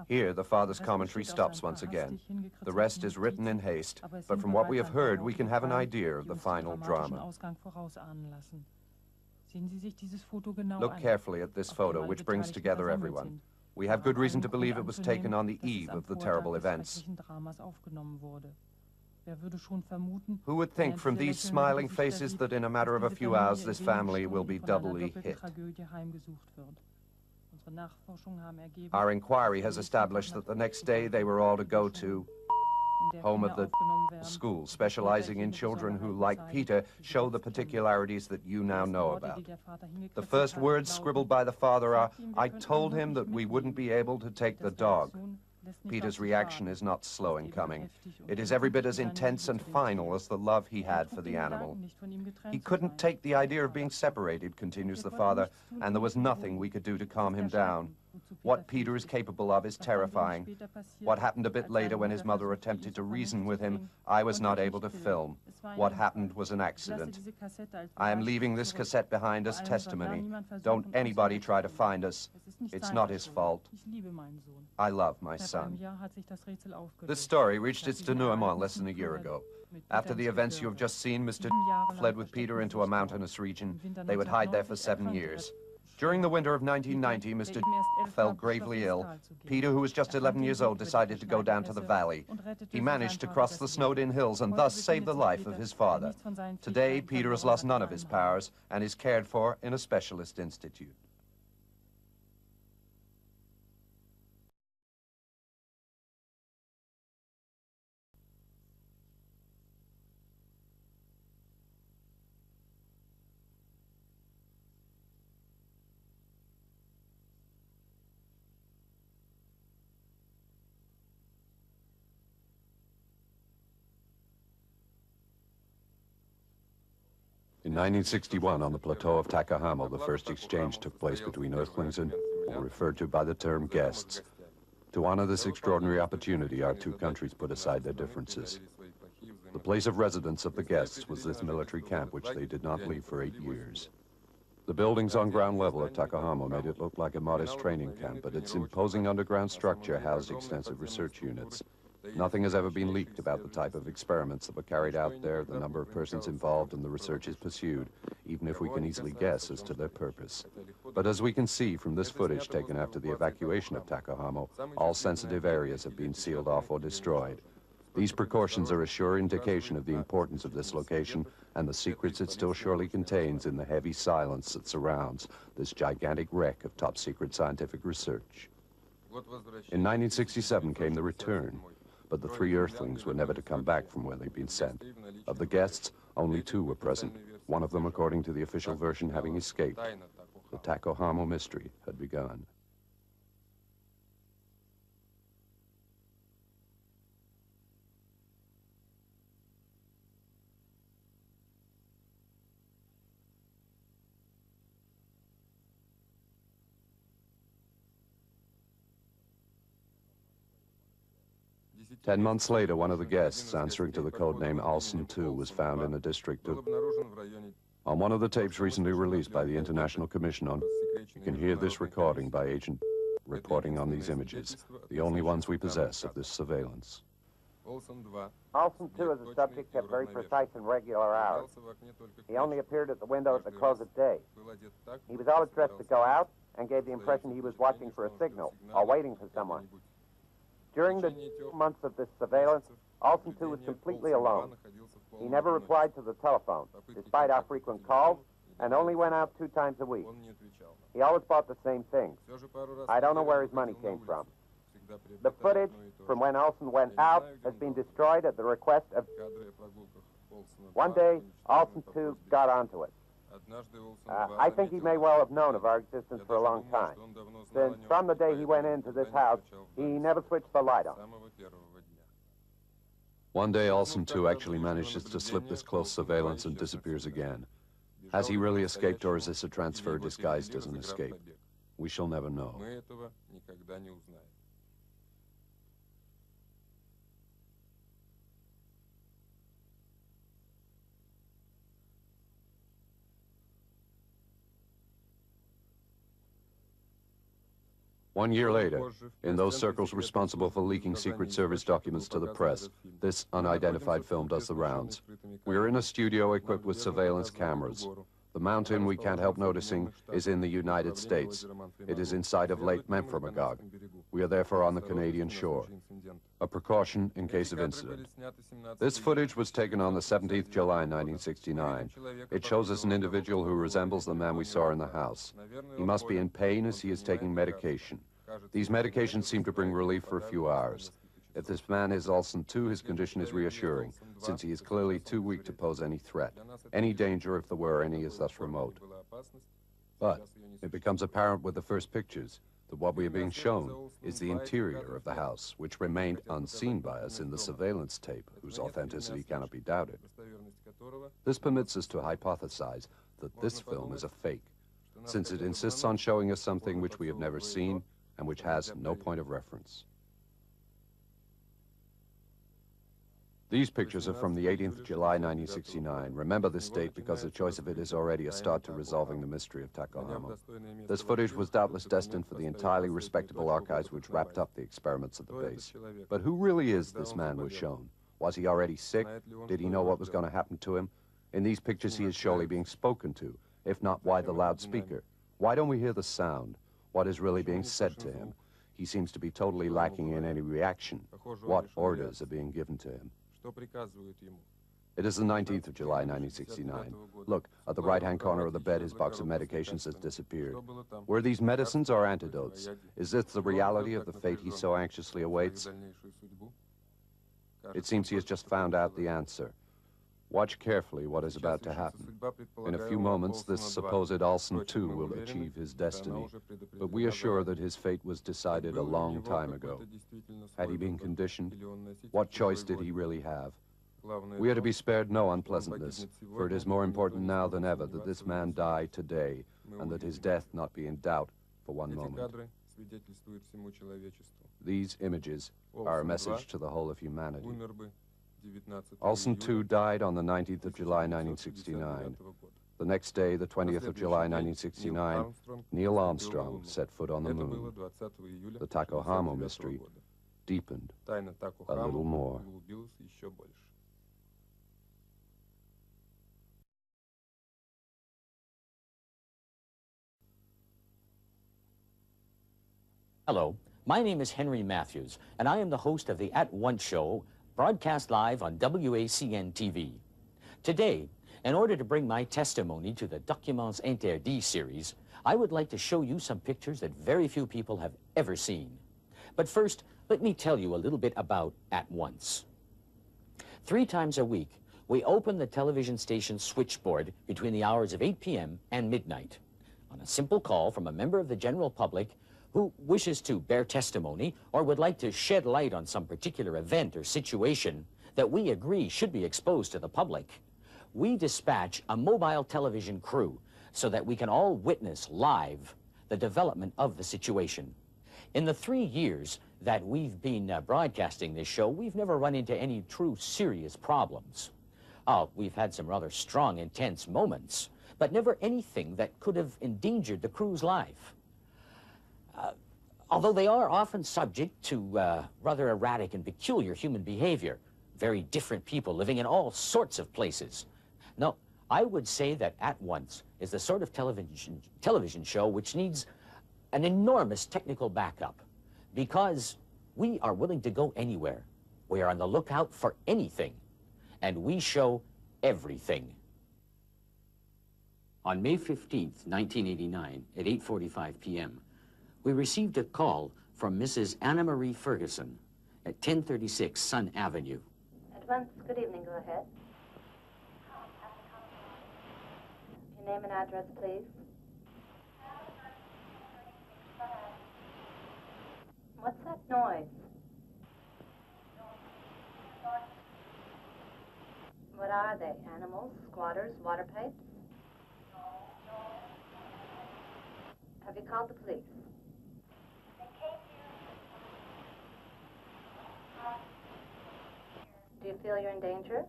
A: Here, the father's commentary stops once again. The rest is written in haste, but from what we have heard, we can have an idea of the final drama. Look carefully at this photo, which brings together everyone. We have good reason to believe it was taken on the eve of the terrible events. Who would think from these smiling faces that in a matter of a few hours this family will be doubly hit? Our inquiry has established that the next day they were all to go to home of the school, specializing in children who, like Peter, show the particularities that you now know about. The first words scribbled by the father are, "I told him that we wouldn't be able to take the dog." Peter's reaction is not slow in coming. It is every bit as intense and final as the love he had for the animal. He couldn't take the idea of being separated, continues the father, and there was nothing we could do to calm him down. What Peter is capable of is terrifying. What happened a bit later when his mother attempted to reason with him, I was not able to film. What happened was an accident. I am leaving this cassette behind as testimony. Don't anybody try to find us. It's not his fault. I love my son. This story reached its denouement less than a year ago. After the events you have just seen, Mr. fled with Peter into a mountainous region. They would hide there for 7 years. During the winter of 1990, Mr. fell gravely ill. Peter, who was just 11 years old, decided to go down to the valley. He managed to cross the snowed-in hills and thus save the life of his father. Today, Peter has lost none of his powers and is cared for in a specialist institute. In 1961, on the plateau of Takahama, the first exchange took place between Earthlings and, referred to by the term, guests. To honor this extraordinary opportunity, our two countries put aside their differences. The place of residence of the guests was this military camp, which they did not leave for 8 years. The buildings on ground level at Takahama made it look like a modest training camp, but its imposing underground structure housed extensive research units. Nothing has ever been leaked about the type of experiments that were carried out there, the number of persons involved, and the researches pursued, even if we can easily guess as to their purpose. But as we can see from this footage taken after the evacuation of Takahama, all sensitive areas have been sealed off or destroyed. These precautions are a sure indication of the importance of this location and the secrets it still surely contains in the heavy silence that surrounds this gigantic wreck of top-secret scientific research. In 1967 came the return. But the 3 Earthlings were never to come back from where they'd been sent. Of the guests, only 2 were present, one of them, according to the official version, having escaped. The Takahama mystery had begun. Ten months later, one of the guests, answering to the codename Alson II, was found in a district of... On one of the tapes recently released by the International Commission on... You can hear this recording by Agent reporting on these images, the only ones we possess of this surveillance.
G: Alson II as a subject kept very precise and regular hours. He only appeared at the window at the close of day. He was always dressed to go out and gave the impression he was watching for a signal or waiting for someone. During the 2 months of this surveillance, Olsen 2 was completely alone. He never replied to the telephone, despite our frequent calls, and only went out 2 times a week. He always bought the same things. I don't know where his money came from. The footage from when Olsen went out has been destroyed at the request of... One day, Olsen 2 got onto it. I think he may well have known of our existence for a long time, since from the day he went into this house, he never switched the light on.
A: One day, Olsen 2 actually manages to slip this close surveillance and disappears again. Has he really escaped, or is this a transfer disguised as an escape? We shall never know. One year later, in those circles responsible for leaking Secret Service documents to the press, this unidentified film does the rounds. We are in a studio equipped with surveillance cameras. The mountain we can't help noticing is in the United States. It is inside of Lake Memphremagog. We are therefore on the Canadian shore. A precaution in case of incident. This footage was taken on the 17th July 1969. It shows us an individual who resembles the man we saw in the house. He must be in pain as he is taking medication. These medications seem to bring relief for a few hours. If this man is Olsen 2, his condition is reassuring, since he is clearly too weak to pose any threat. Any danger, if there were any, is thus remote. But it becomes apparent with the first pictures that what we are being shown is the interior of the house, which remained unseen by us in the surveillance tape, whose authenticity cannot be doubted. This permits us to hypothesize that this film is a fake, since it insists on showing us something which we have never seen and which has no point of reference. These pictures are from the 18th of July, 1969. Remember this date because the choice of it is already a start to resolving the mystery of Takohama. This footage was doubtless destined for the entirely respectable archives which wrapped up the experiments at the base. But who really is this man was shown? Was he already sick? Did he know what was going to happen to him? In these pictures, he is surely being spoken to. If not, why the loudspeaker? Why don't we hear the sound? What is really being said to him? He seems to be totally lacking in any reaction. What orders are being given to him? It is the 19th of July, 1969. Look, at the right-hand corner of the bed, his box of medications has disappeared. Were these medicines or antidotes? Is this the reality of the fate he so anxiously awaits? It seems he has just found out the answer. Watch carefully what is about to happen. In a few moments, this supposed Olsen 2 will achieve his destiny, but we are sure that his fate was decided a long time ago. Had he been conditioned? What choice did he really have? We are to be spared no unpleasantness, for it is more important now than ever that this man die today, and that his death not be in doubt for one moment. These images are a message to the whole of humanity. Olsen 2 died on the 19th of July, 1969. The next day, the 20th of July, 1969, Neil Armstrong set foot on the moon. The Takohama mystery deepened a little more.
H: Hello, my name is Henry Matthews, and I am the host of the At Once Show, broadcast live on WACN TV. Today, in order to bring my testimony to the Documents Interdits series, I would like to show you some pictures that very few people have ever seen. But first, let me tell you a little bit about At Once. 3 times a week, we open the television station switchboard between the hours of 8 p.m. and midnight. On a simple call from a member of the general public who wishes to bear testimony or would like to shed light on some particular event or situation that we agree should be exposed to the public, we dispatch a mobile television crew so that we can all witness live the development of the situation. In the 3 years that we've been broadcasting this show, we've never run into any true serious problems. We've had some rather strong, intense moments, but never anything that could have endangered the crew's life. Although they are often subject to rather erratic and peculiar human behavior, very different people living in all sorts of places. No, I would say that At Once is the sort of television show which needs an enormous technical backup, because we are willing to go anywhere, We are on the lookout for anything, and we show everything. On May 15th, 1989, at 8:45 p.m., we received a call from Mrs. Anna Marie Ferguson at 1036 Sun Avenue.
I: At once, good evening, go ahead. Your name and address, please. What's that noise? What are they? Animals? Squatters? Water pipes? Have you called the police? Do you feel you're in danger?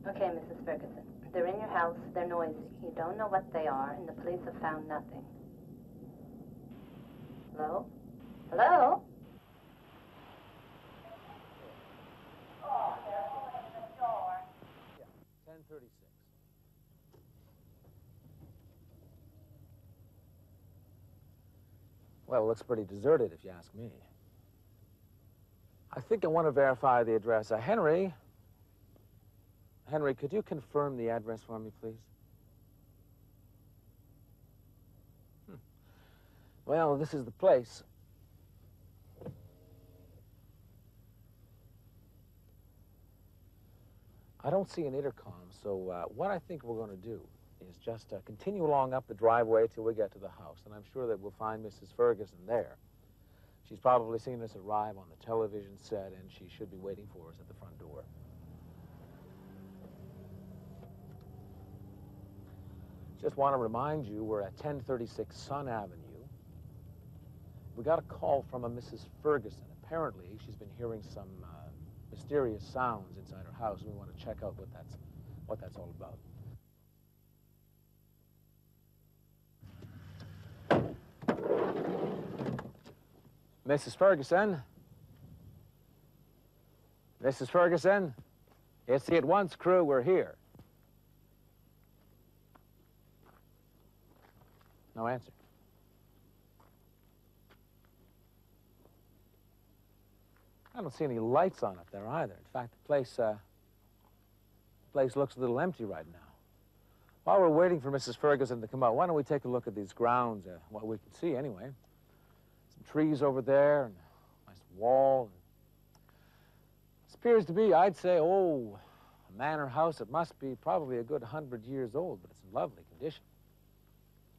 I: Okay, Mrs. Ferguson. They're in your house, they're noisy. You don't know what they are, and the police have found nothing. Hello? Hello?
J: Oh, they're opening the door.
K: Yeah, 1036. Well, it looks pretty deserted, if you ask me. I think I want to verify the address. Henry, could you confirm the address for me, please? Well, this is the place. I don't see an intercom, so what I think we're going to do is just continue along up the driveway till we get to the house, and I'm sure that we'll find Mrs. Ferguson there. She's probably seen us arrive on the television set, and she should be waiting for us at the front door. Just want to remind you, we're at 1036 Sun Avenue. We got a call from a Mrs. Ferguson. Apparently, she's been hearing some mysterious sounds inside her house, and we want to check out what that's all about. Mrs. Ferguson? Mrs. Ferguson? It's the At Once crew. We're here. No answer. I don't see any lights on up there either. In fact, the place looks a little empty right now. While we're waiting for Mrs. Ferguson to come out, why don't we take a look at these grounds, what we can see anyway. Some trees over there, and a nice wall. This appears to be, I'd say, a manor house. It must be probably a good 100 years old, but it's in lovely condition.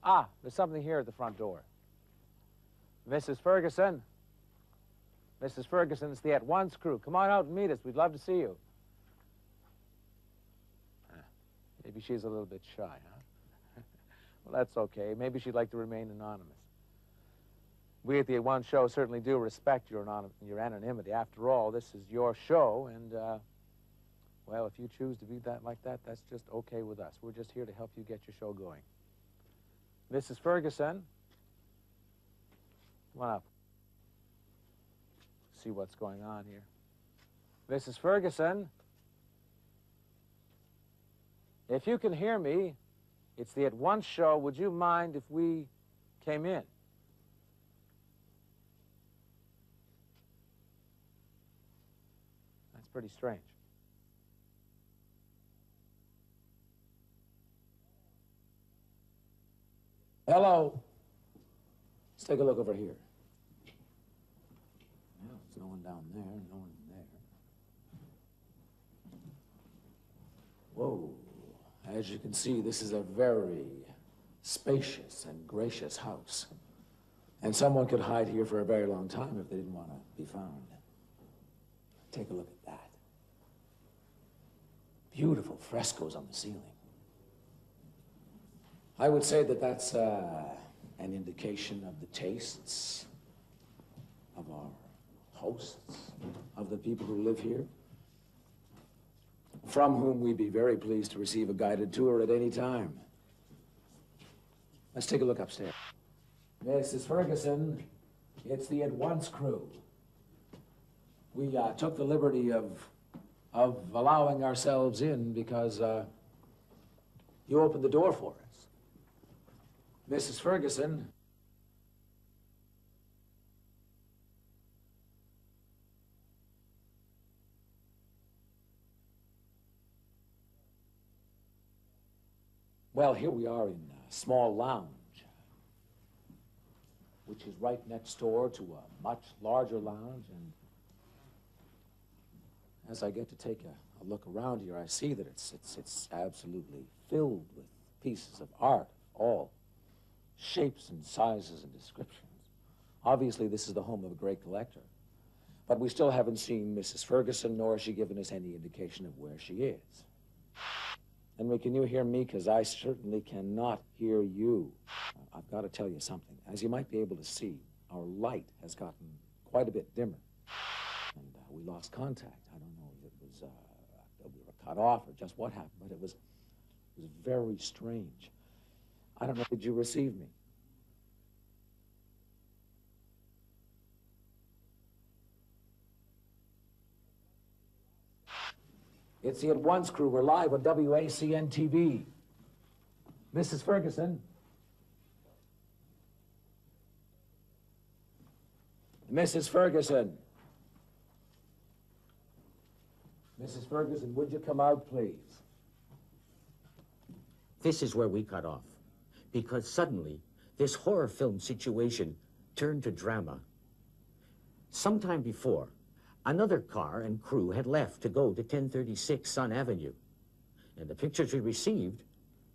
K: Ah, there's something here at the front door. Mrs. Ferguson? Mrs. Ferguson, it's the At Once crew. Come on out and meet us. We'd love to see you. Maybe she's a little bit shy, huh? Well, that's okay. Maybe she'd like to remain anonymous. We at the At Once show certainly do respect your anonymity. After all, this is your show, and, well, if you choose to be like that, that's just okay with us. We're just here to help you get your show going. Mrs. Ferguson, come on up. See what's going on here. Mrs. Ferguson, if you can hear me, it's the At Once show. Would you mind if we came in? That's pretty strange. Hello. Let's take a look over here. Well, there's no one down there, no one there. Whoa. As you can see, this is a very spacious and gracious house. And someone could hide here for a very long time if they didn't want to be found. Take a look at that. Beautiful frescoes on the ceiling. I would say that that's an indication of the tastes of our hosts, of the people who live here, from whom we'd be very pleased to receive a guided tour at any time. Let's take a look upstairs. Mrs. Ferguson, it's the At Once crew. We took the liberty of allowing ourselves in because you opened the door for us. Mrs. Ferguson, Well, here we are in a small lounge, which is right next door to a much larger lounge. And as I get to take a look around here, I see that it's absolutely filled with pieces of art, all shapes and sizes and descriptions. Obviously, this is the home of a great collector. But we still haven't seen Mrs. Ferguson, nor has she given us any indication of where she is. Henry, can you hear me? Because I certainly cannot hear you. I've got to tell you something. As you might be able to see, our light has gotten quite a bit dimmer. And we lost contact. I don't know if it was that we were cut off or just what happened, but it was very strange. I don't know, did you receive me? It's the At Once crew. We're live on WACN TV. Mrs. Ferguson. Mrs. Ferguson. Mrs. Ferguson, would you come out, please?
H: This is where we cut off, because suddenly this horror film situation turned to drama. Sometime before, another car and crew had left to go to 1036 Sun Avenue, and the pictures we received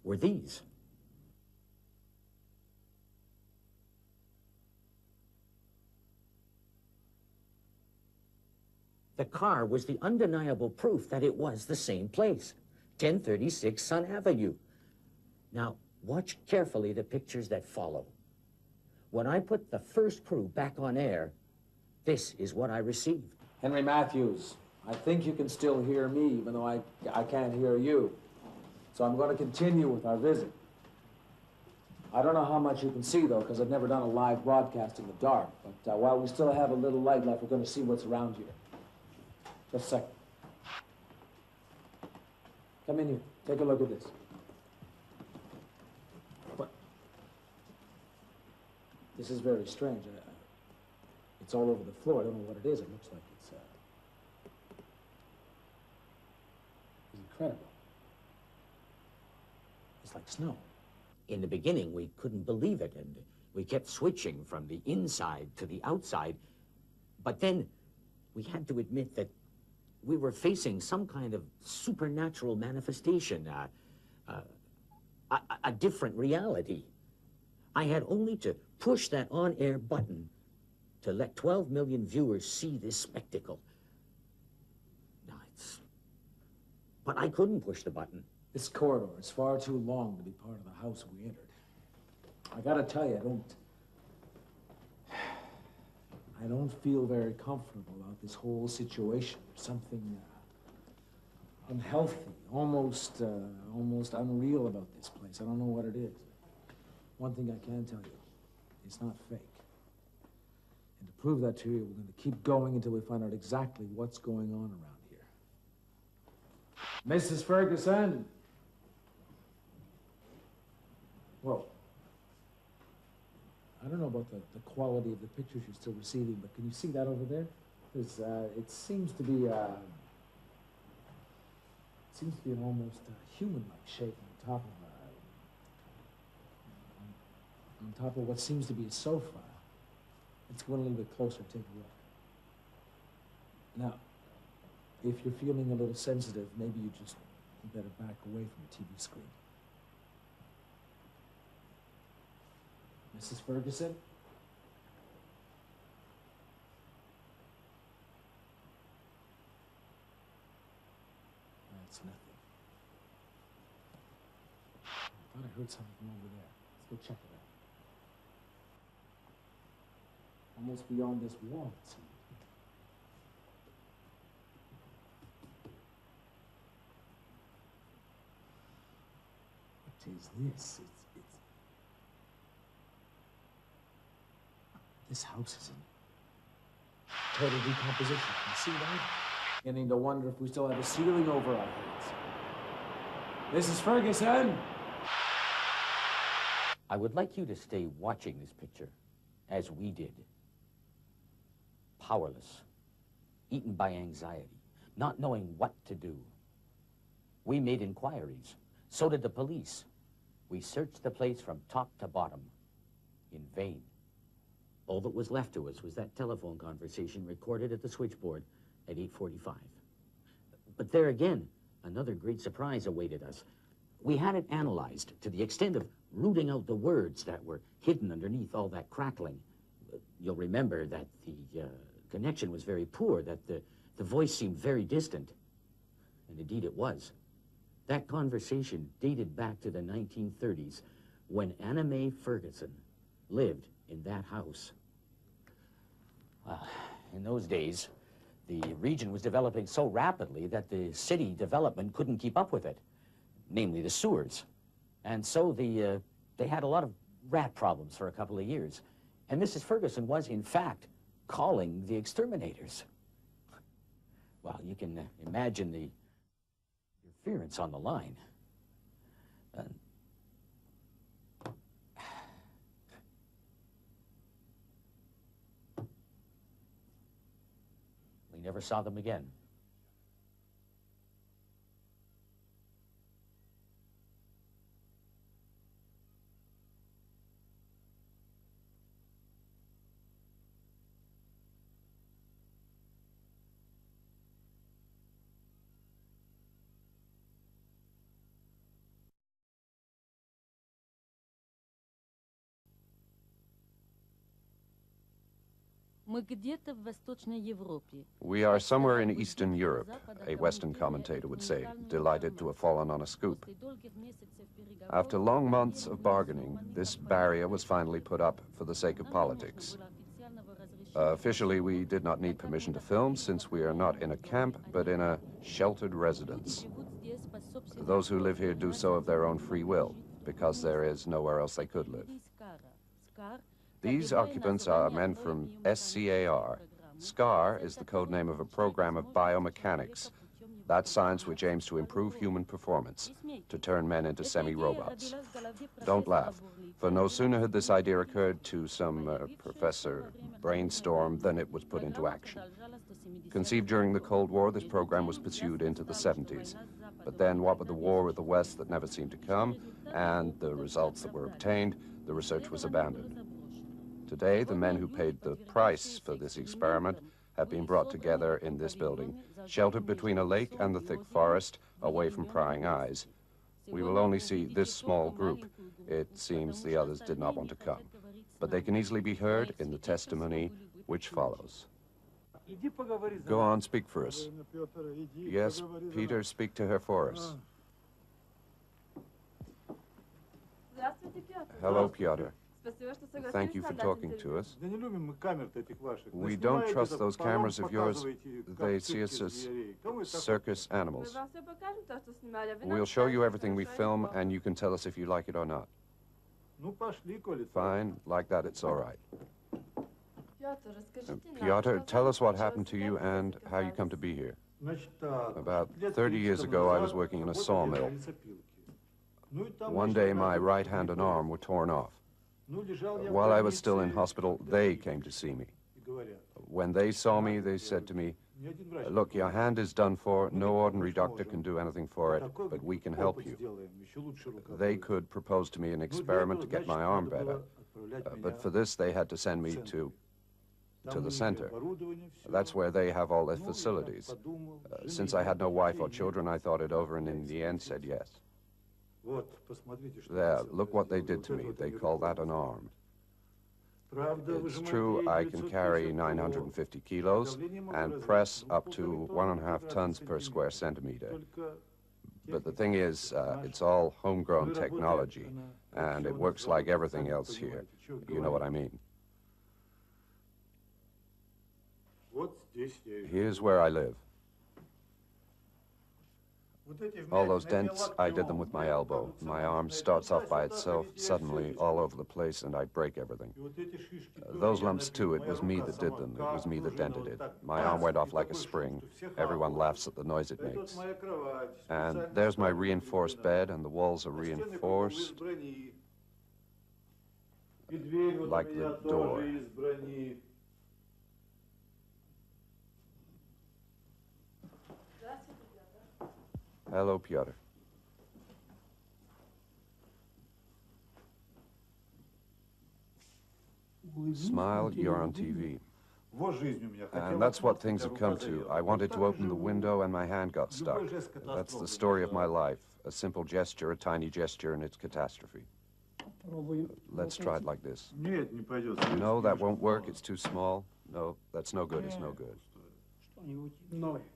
H: were these. The car was the undeniable proof that it was the same place, 1036 Sun Avenue. Now, watch carefully the pictures that follow. When I put the first crew back on air, this is what I received.
K: Henry Matthews, I think you can still hear me, even though I can't hear you. So I'm going to continue with our visit. I don't know how much you can see, though, because I've never done a live broadcast in the dark. But while we still have a little light left, we're going to see what's around here. Just a second. Come in here. Take a look at this. What? This is very strange. It's all over the floor. I don't know what it is. It looks like it's incredible. It's like snow.
H: In the beginning, we couldn't believe it, and we kept switching from the inside to the outside. But then we had to admit that we were facing some kind of supernatural manifestation, a different reality. I had only to push that on-air button to let 12 million viewers see this spectacle. Now but I couldn't push the button.
K: This corridor is far too long to be part of the house we entered. I gotta tell you, I don't feel very comfortable about this whole situation. There's something unhealthy, almost unreal about this place. I don't know what it is. One thing I can tell you, it's not fake. And to prove that to you, we're going to keep going until we find out exactly what's going on around here. Mrs. Ferguson! Whoa. I don't know about the quality of the pictures you're still receiving, but can you see that over there? There's, it seems to be an almost human-like shape on top of what seems to be a sofa. Let's go a little bit closer, take a look. Now, if you're feeling a little sensitive, maybe you better back away from the TV screen. Mrs. Ferguson? That's nothing. I thought I heard something from over there. Let's go check it out. Almost beyond this wall, it seems. What is this? This house is in total decomposition. You see that? Beginning to wonder if we still have a ceiling over our heads. Mrs. Ferguson!
H: I would like you to stay watching this picture, as we did. Powerless, eaten by anxiety, not knowing what to do. We made inquiries. So did the police. We searched the place from top to bottom, in vain. All that was left to us was that telephone conversation recorded at the switchboard at 8:45. But there again, another great surprise awaited us. We had it analyzed to the extent of rooting out the words that were hidden underneath all that crackling. You'll remember that the connection was very poor, that the voice seemed very distant. And indeed it was. That conversation dated back to the 1930s, when Anna Mae Ferguson lived in that house. Well, in those days, the region was developing so rapidly that the city development couldn't keep up with it, namely the sewers. And so they had a lot of rat problems for a couple of years. And Mrs. Ferguson was, in fact, calling the exterminators. Well, you can imagine the interference on the line. We never saw them again.
A: We are somewhere in Eastern Europe, a Western commentator would say, delighted to have fallen on a scoop. After long months of bargaining, this barrier was finally put up for the sake of politics. Officially, we did not need permission to film, since we are not in a camp, but in a sheltered residence. Those who live here do so of their own free will, because there is nowhere else they could live. These occupants are men from SCAR. SCAR is the code name of a program of biomechanics, that science which aims to improve human performance, to turn men into semi-robots. Don't laugh, for no sooner had this idea occurred to some professor brainstorm than it was put into action. Conceived during the Cold War, this program was pursued into the 70s. But then, what with the war with the West that never seemed to come, and the results that were obtained, the research was abandoned. Today, the men who paid the price for this experiment have been brought together in this building, sheltered between a lake and the thick forest, away from prying eyes. We will only see this small group. It seems the others did not want to come. But they can easily be heard in the testimony which follows. Go on, speak for us. Yes, Peter, speak to her for us. Hello, Piotr. Thank you for talking to us. We don't trust those cameras of yours. They see us as circus animals. We'll show you everything we film, and you can tell us if you like it or not. Fine, like that, it's all right. Piotr, tell us what happened to you and how you come to be here. About 30 years ago, I was working in a sawmill. One day, my right hand and arm were torn off. While I was still in hospital, they came to see me. When they saw me, they said to me, "Look, your hand is done for. No ordinary doctor can do anything for it, but we can help you." They could propose to me an experiment to get my arm better. But for this, they had to send me to the center. That's where they have all their facilities. Since I had no wife or children, I thought it over and in the end said yes. There, look what they did to me. They call that an arm. It's true, I can carry 950 kilos and press up to 1.5 tons per square centimeter. But the thing is, it's all homegrown technology, and it works like everything else here. You know what I mean. Here's where I live. All those dents, I did them with my elbow. My arm starts off by itself, suddenly, all over the place, and I break everything. Those lumps, too, it was me that did them. It was me that dented it. My arm went off like a spring. Everyone laughs at the noise it makes. And there's my reinforced bed, and the walls are reinforced, like the door. Hello, Piotr. Smile, you're on TV. And that's what things have come to. I wanted to open the window and my hand got stuck. That's the story of my life. A simple gesture, a tiny gesture, and it's catastrophe. Let's try it like this. No, that won't work. It's too small. No, that's no good. It's no good.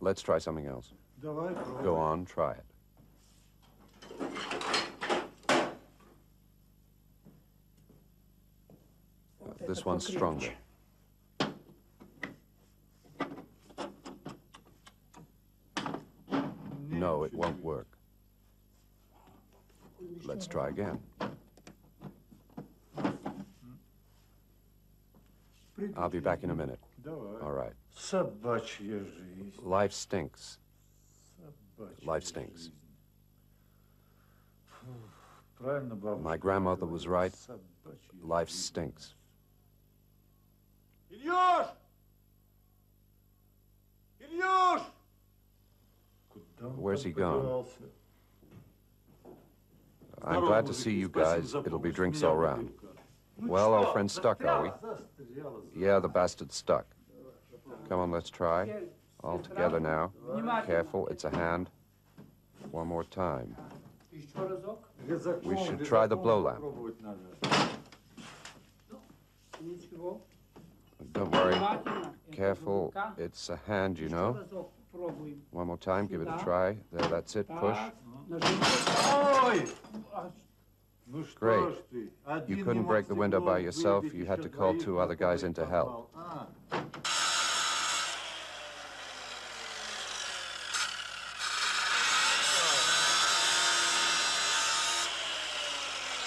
A: Let's try something else. Go on, try it. This one's stronger. No, it won't work. Let's try again. I'll be back in a minute. All right. Life stinks. Life stinks. My grandmother was right. Life stinks.
L: Ilyush! Ilyush!
A: Where's he gone? I'm glad to see you guys. It'll be drinks all round. Well, old friend, stuck, are we? Yeah, the bastard's stuck. Come on, let's try. All together now. Careful, it's a hand. One more time. We should try the blow lamp. Don't worry. Careful, it's a hand, you know. One more time, give it a try. There, that's it, push. Great. You couldn't break the window by yourself. You had to call 2 other guys in to help.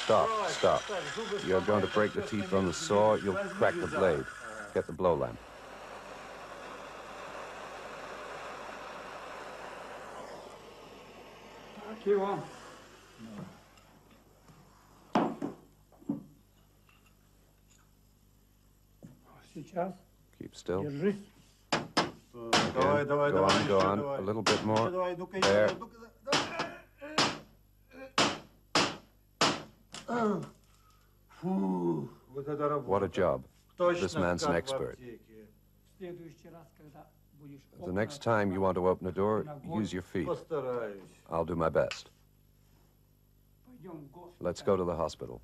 A: Stop, stop. You're going to break the teeth on the saw. You'll crack the blade. Get the blow lamp. Keep still. Again. Go on. A little bit more. There. What a job. This man's an expert. The next time you want to open a door, use your feet. I'll do my best. Let's go to the hospital.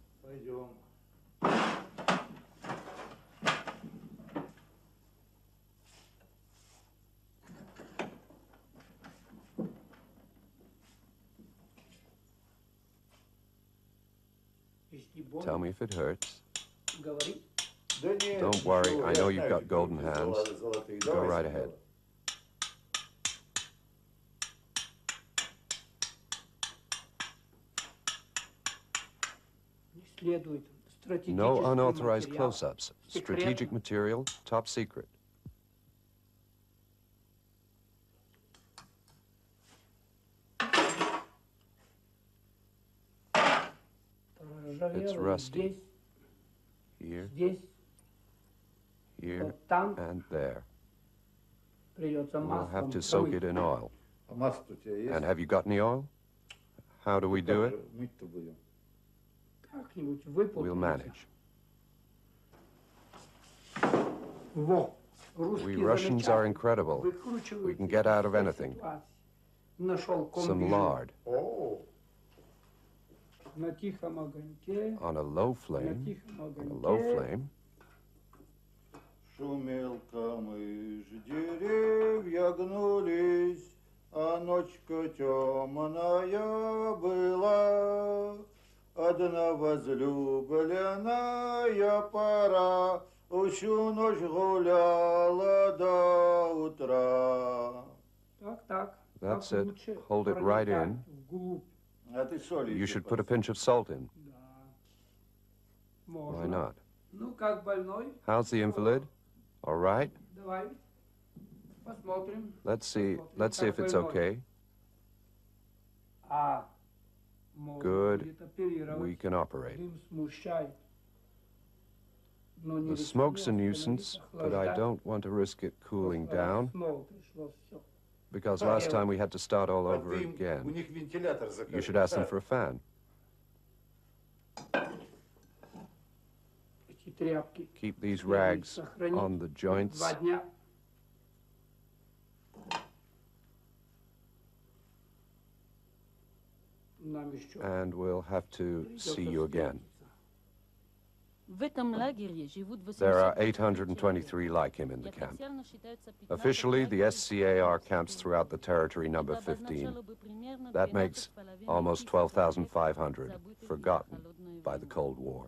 A: Tell me if it hurts. Don't worry, I know you've got golden hands. Go right ahead. No unauthorized close-ups. Strategic material, top secret. It's rusty. Here, here, and there. We'll have to soak it in oil. And have you got any oil? How do we do it? We'll manage. We Russians are incredible. We can get out of anything. Some lard. On a low flame. On a low flame.
L: Шумел камыш, деревья гнулись, а ночка темная была. Одна возлюбленная пора всю ночь гуляла до утра.
A: That's it. Hold it right in. You should put a pinch of salt in. Why not? How's the invalid? All right? Let's see if it's okay. Good. We can operate. The smoke's a nuisance, but I don't want to risk it cooling down, because last time we had to start all over again. You should ask them for a fan.
M: Keep these rags on the joints. And we'll have to see you again. There are 823 like him in the camp. Officially, the SCAR counts throughout the territory number 15. That makes almost 12,500 forgotten by the Cold War.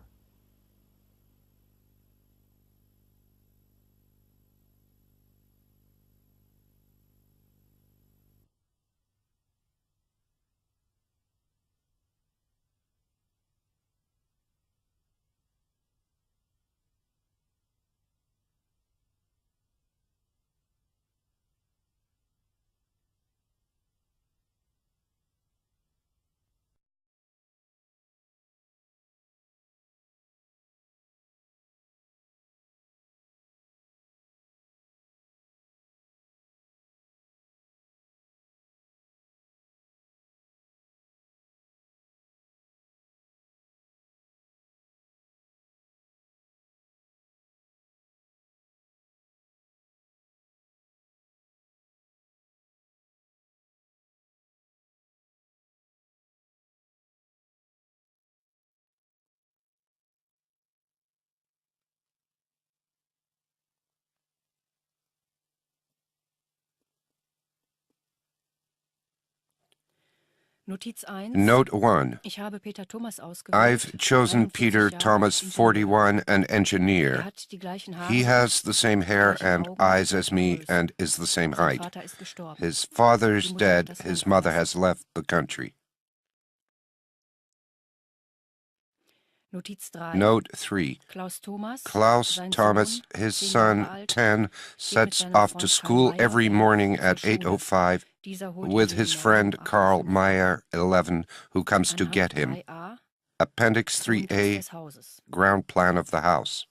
N: Note 1. I've chosen Peter Thomas, 41, an engineer. He has the same hair and eyes as me and is the same height. His father's dead. His mother has left the country. Note 3. Klaus Thomas, his son, 10, sets off to school every morning at 8:05 with his friend Karl Meyer, 11, who comes to get him. Appendix 3A, ground plan of the house.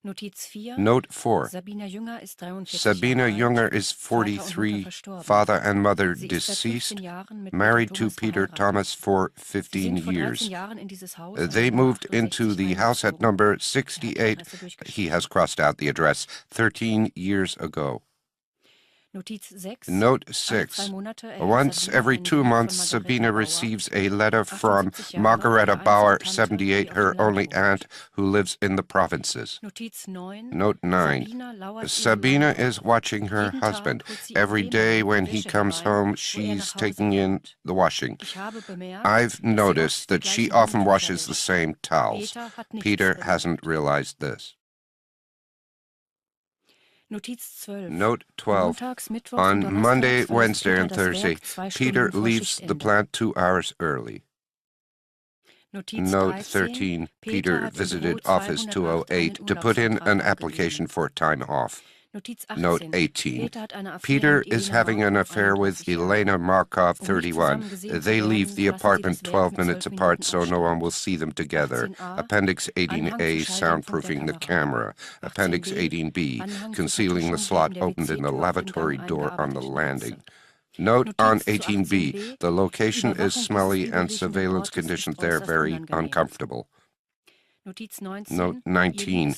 N: Note 4. Sabina Junger is 43, father and mother deceased, married to Peter Thomas for 15 years. They moved into the house at number 68, he has crossed out the address, 13 years ago. Note 6. Once every 2 months, Sabina receives a letter from Margareta Bauer, 78, her only aunt, who lives in the provinces. Note 9. Sabina is watching her husband. Every day when he comes home, she's taking in the washing. I've noticed that she often washes the same towels. Peter hasn't realized this. Note 12. On Monday, Wednesday, and Thursday, Peter leaves the plant 2 hours early. Note 13. Peter visited Office 208 to put in an application for time off. Note 18. Peter is having an affair with Elena Markov, 31. They leave the apartment 12 minutes apart so no one will see them together. Appendix 18A, soundproofing the camera. Appendix 18B, concealing the slot opened in the lavatory door on the landing. Note on 18B, the location is smelly and surveillance conditions there very uncomfortable. Note 19.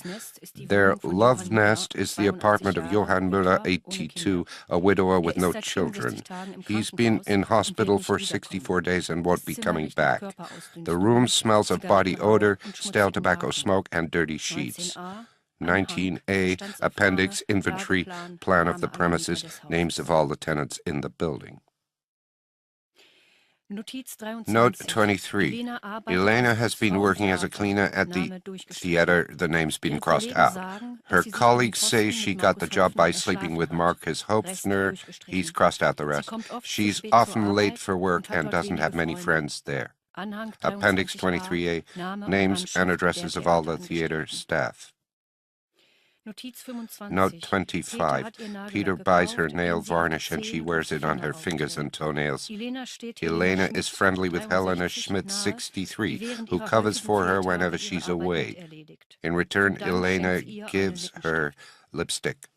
N: Their love nest is the apartment of Johann Müller, 82, a widower with no children. He's been in hospital for 64 days and won't be coming back. The room smells of body odor, stale tobacco smoke, and dirty sheets. 19A, Appendix, Inventory, Plan of the premises, names of all the tenants in the building. Note 23. Elena has been working as a cleaner at the theater. The name's been crossed out. Her colleagues say she got the job by sleeping with Marcus Hopfner. He's crossed out the rest. She's often late for work and doesn't have many friends there. Appendix 23A, names and addresses of all the theater staff. Note 25. Peter buys her nail varnish and she wears it on her fingers and toenails. Elena is friendly with Helena Schmidt, 63, who covers for her whenever she's away. In return, Elena gives her lipstick.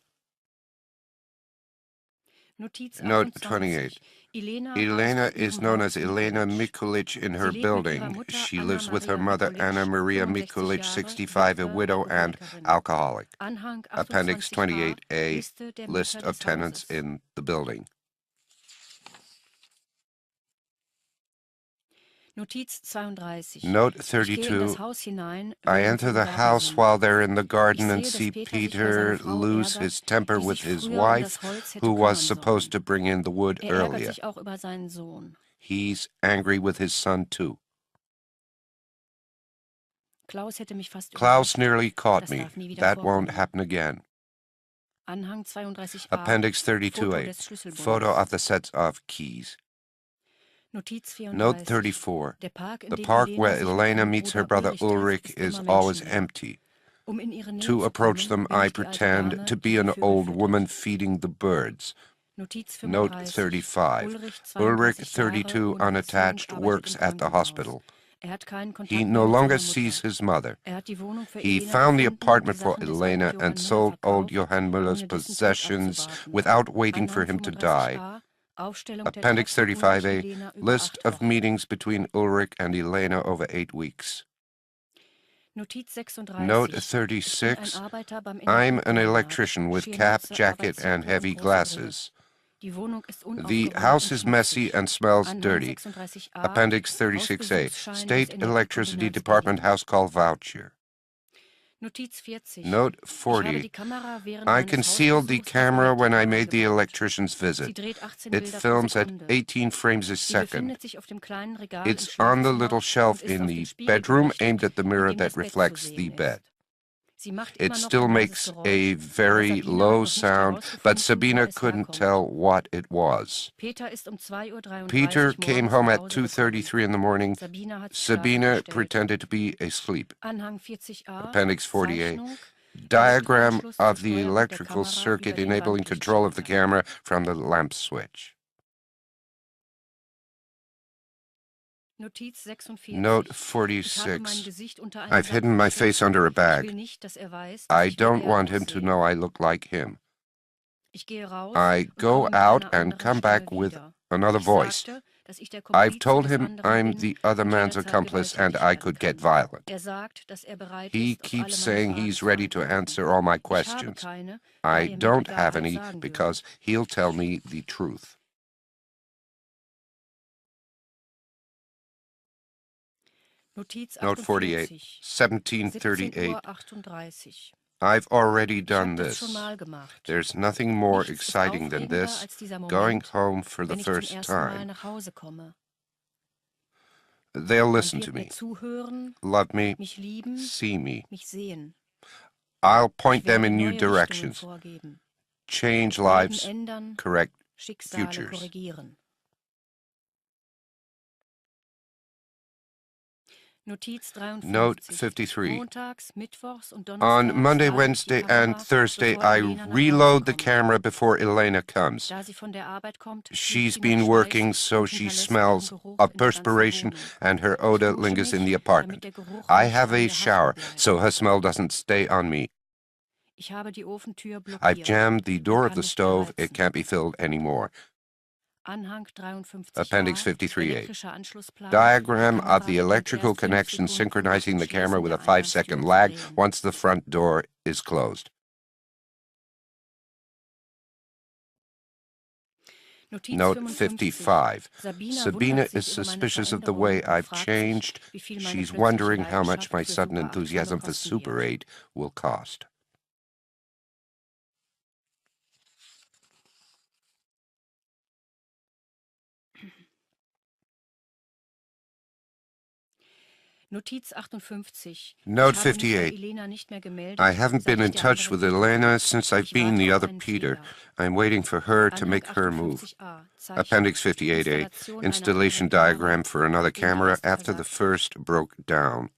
N: Note 28. Elena is known as Elena Mikulic in her building. She lives with her mother, Anna Maria Mikulic, 65, a widow and alcoholic. Appendix 28A, list of tenants in the building. Note 32. I enter the house while they're in the garden and see Peter lose his temper with his wife, who was supposed to bring in the wood earlier. He's angry with his son, too. Klaus nearly caught me. That won't happen again. Appendix 32A, photo of the sets of keys. Note 34. The park where Elena meets her brother Ulrich is always empty. To approach them, I pretend to be an old woman feeding the birds. Note 35. Ulrich, 32, unattached, works at the hospital. He no longer sees his mother. He found the apartment for Elena and sold old Johann Müller's possessions without waiting for him to die. Appendix 35A, list of meetings between Ulrich and Elena over 8 weeks. Note 36, I'm an electrician with cap, jacket, and heavy glasses. The house is messy and smells dirty. Appendix 36A, State Electricity Department house call voucher. Note 40. I concealed the camera when I made the electrician's visit. It films at 18 frames a second. It's on the little shelf in the bedroom aimed at the mirror that reflects the bed. It still makes a very low sound, but Sabina couldn't tell what it was. Peter came home at 2:33 in the morning. Sabina pretended to be asleep. Appendix 48. Diagram of the electrical circuit enabling control of the camera from the lamp switch. Note 46. I've hidden my face under a bag. I don't want him to know I look like him. I go out and come back with another voice. I've told him I'm the other man's accomplice and I could get violent. He keeps saying he's ready to answer all my questions. I don't have any because he'll tell me the truth. Note 48, 1738. I've already done this. There's nothing more exciting than this, going home for the first time. They'll listen to me, love me, see me. I'll point them in new directions, change lives, correct futures. Note 53. On Monday, Wednesday, and Thursday, I reload the camera before Elena comes. She's been working, so she smells of perspiration, and her odor lingers in the apartment. I have a shower, so her smell doesn't stay on me. I've jammed the door of the stove. It can't be filled anymore. Appendix 53A. Diagram of the electrical connection synchronizing the camera with a 5-second lag once the front door is closed. Note 55. Sabina is suspicious of the way I've changed. She's wondering how much my sudden enthusiasm for Super 8 will cost. Note 58. I haven't been in touch with Elena since I've been the other Peter. I'm waiting for her to make her move. Appendix 58A. Installation diagram for another camera after the first broke down.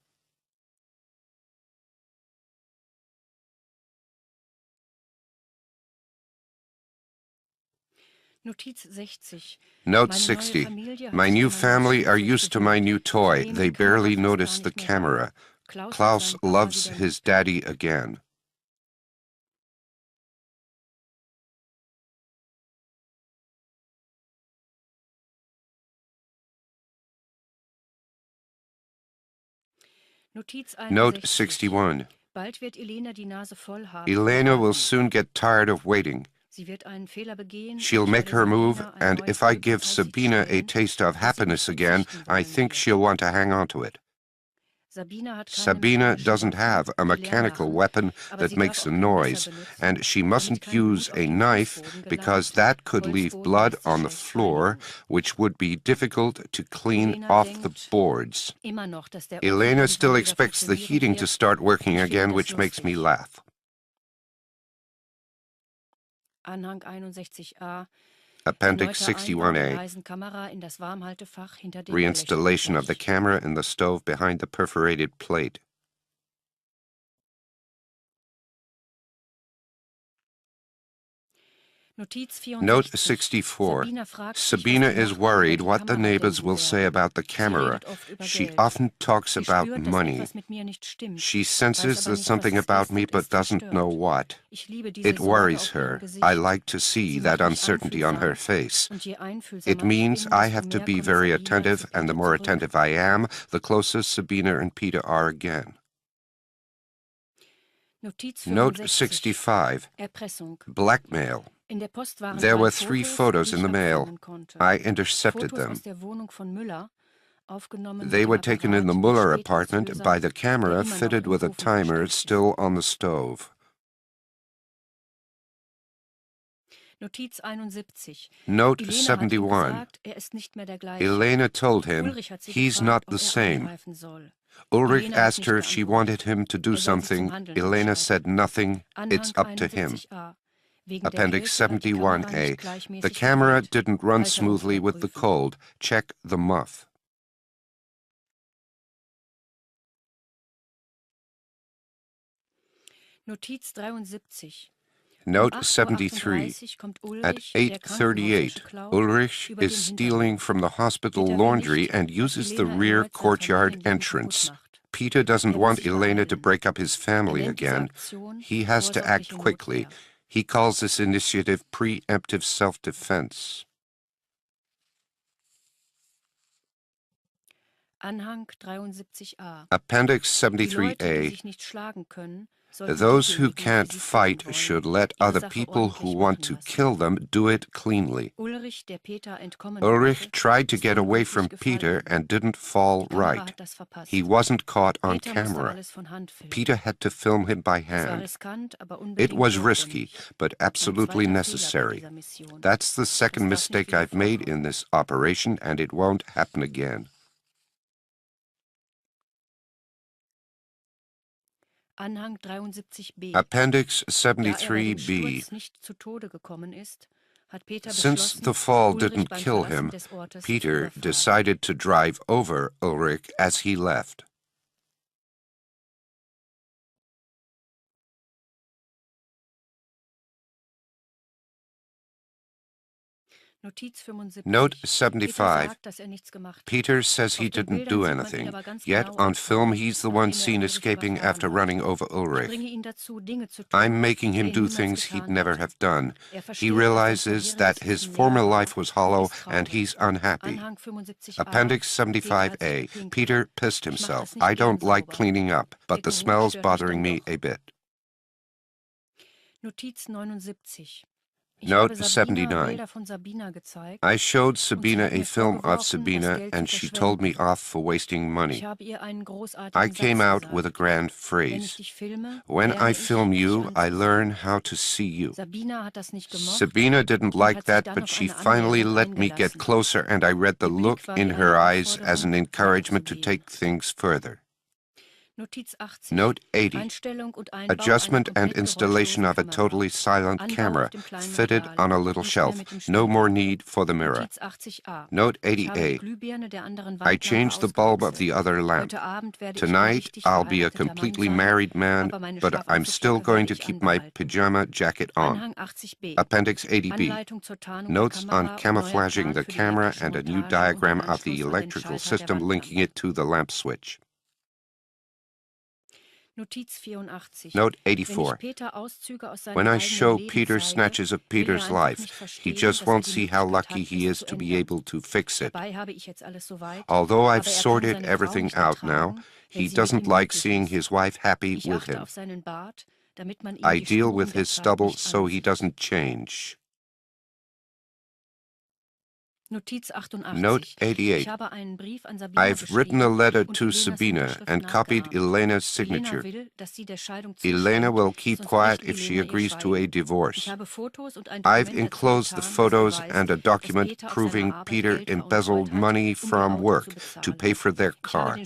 N: Note 60. My new family are used to my new toy. They barely notice the camera. Klaus loves his daddy again. Note 61. Elena will soon get tired of waiting. She'll make her move, and if I give Sabina a taste of happiness again, I think she'll want to hang on to it. Sabina doesn't have a mechanical weapon that makes a noise, and she mustn't use a knife because that could leave blood on the floor, which would be difficult to clean off the boards. Elena still expects the heating to start working again, which makes me laugh. Appendix 61A. Reinstallation of the camera in the stove behind the perforated plate. Note 64. Sabina is worried what the neighbors will say about the camera. She often talks about money. She senses there's something about me but doesn't know what. It worries her. I like to see that uncertainty on her face. It means I have to be very attentive, and the more attentive I am, the closer Sabina and Peter are again. Note 65. Blackmail. There were 3 photos in the mail. I intercepted them. They were taken in the Muller apartment by the camera fitted with a timer still on the stove. Note 71. Elena told him he's not the same. Ulrich asked her if she wanted him to do something. Elena said nothing. It's up to him. Appendix 71A. The camera didn't run smoothly with the cold. Check the muff. Note 73. At 8:38, Ulrich is stealing from the hospital laundry and uses the rear courtyard entrance. Peter doesn't want Elena to break up his family again. He has to act quickly. He calls this initiative preemptive self-defense. Appendix 73A. Those who can't fight should let other people who want to kill them do it cleanly. Ulrich tried to get away from Peter and didn't fall right. He wasn't caught on camera. Peter had to film him by hand. It was risky, but absolutely necessary. That's the second mistake I've made in this operation, and it won't happen again. Appendix 73B. Since the fall didn't kill him, Peter decided to drive over Ulrich as he left. Note 75. Peter says he didn't do anything, yet on film he's the one seen escaping after running over Ulrich. I'm making him do things he'd never have done. He realizes that his former life was hollow and he's unhappy. Appendix 75A. Peter pissed himself. I don't like cleaning up, but the smell's bothering me a bit. Note 79. I showed Sabina a film of Sabina, and she told me off for wasting money. I came out with a grand phrase. When I film you, I learn how to see you. Sabina didn't like that, but she finally let me get closer, and I read the look in her eyes as an encouragement to take things further. Note 80. Adjustment and installation of a totally silent camera, fitted on a little shelf. No more need for the mirror. Note 80A. I changed the bulb of the other lamp. Tonight, I'll be a completely married man, but I'm still going to keep my pajama jacket on. Appendix 80B. Notes on camouflaging the camera and a new diagram of the electrical system linking it to the lamp switch. Note 84. When I show Peter snatches of Peter's life, he just won't see how lucky he is to be able to fix it. Although I've sorted everything out now, he doesn't like seeing his wife happy with him. I deal with his stubble so he doesn't change. Note 88. I've written a letter to Sabina and copied Elena's signature. Elena will keep quiet if she agrees to a divorce. I've enclosed the photos and a document proving Peter embezzled money from work to pay for their car.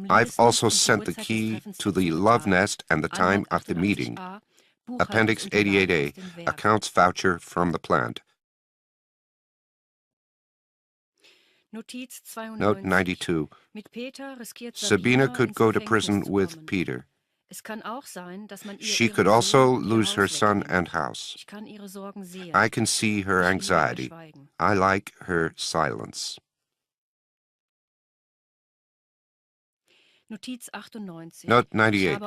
N: I've also sent the key to the love nest and the time of the meeting. Appendix 88A, accounts voucher from the plant. Note 92. Sabina could go to prison with Peter. She could also lose her son and house. I can see her anxiety. I like her silence. Note 98.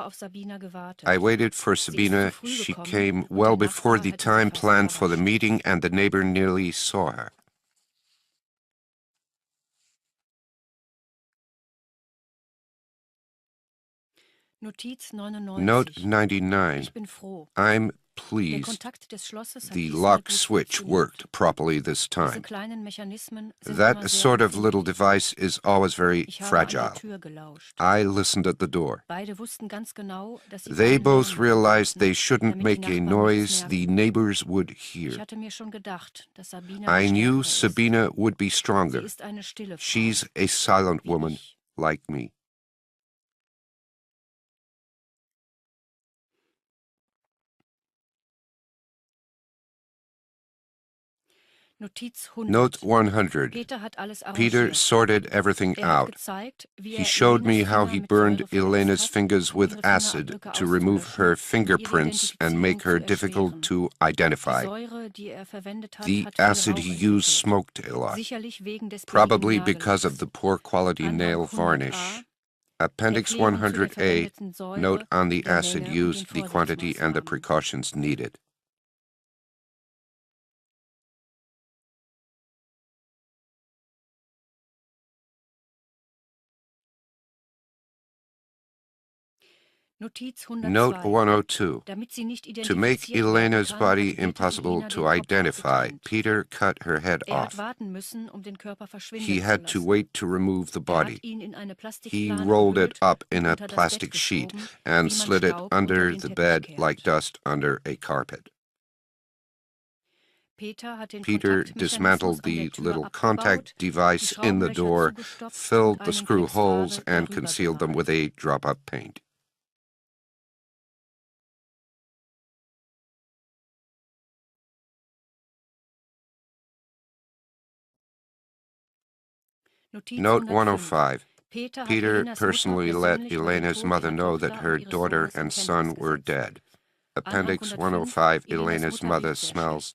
N: I waited for Sabina. She came well before the time planned for the meeting, and the neighbor nearly saw her. Note 99. I'm pleased the lock switch worked properly this time. That sort of little device is always very fragile. I listened at the door. They both realized they shouldn't make a noise the neighbors would hear. I knew Sabina would be stronger. She's a silent woman like me. Note 100. Peter sorted everything out. He showed me how he burned Elena's fingers with acid to remove her fingerprints and make her difficult to identify. The acid he used smoked a lot, probably because of the poor quality nail varnish. Appendix 100A, note on the acid used, the quantity and the precautions needed. Note 102. To make Elena's body impossible to identify, Peter cut her head off. He had to wait to remove the body. He rolled it up in a plastic sheet and slid it under the bed like dust under a carpet. Peter dismantled the little contact device in the door, filled the screw holes, and concealed them with a drop of paint. Note 105. Peter personally let Elena's mother know that her daughter and son were dead. Appendix 105, Elena's mother smells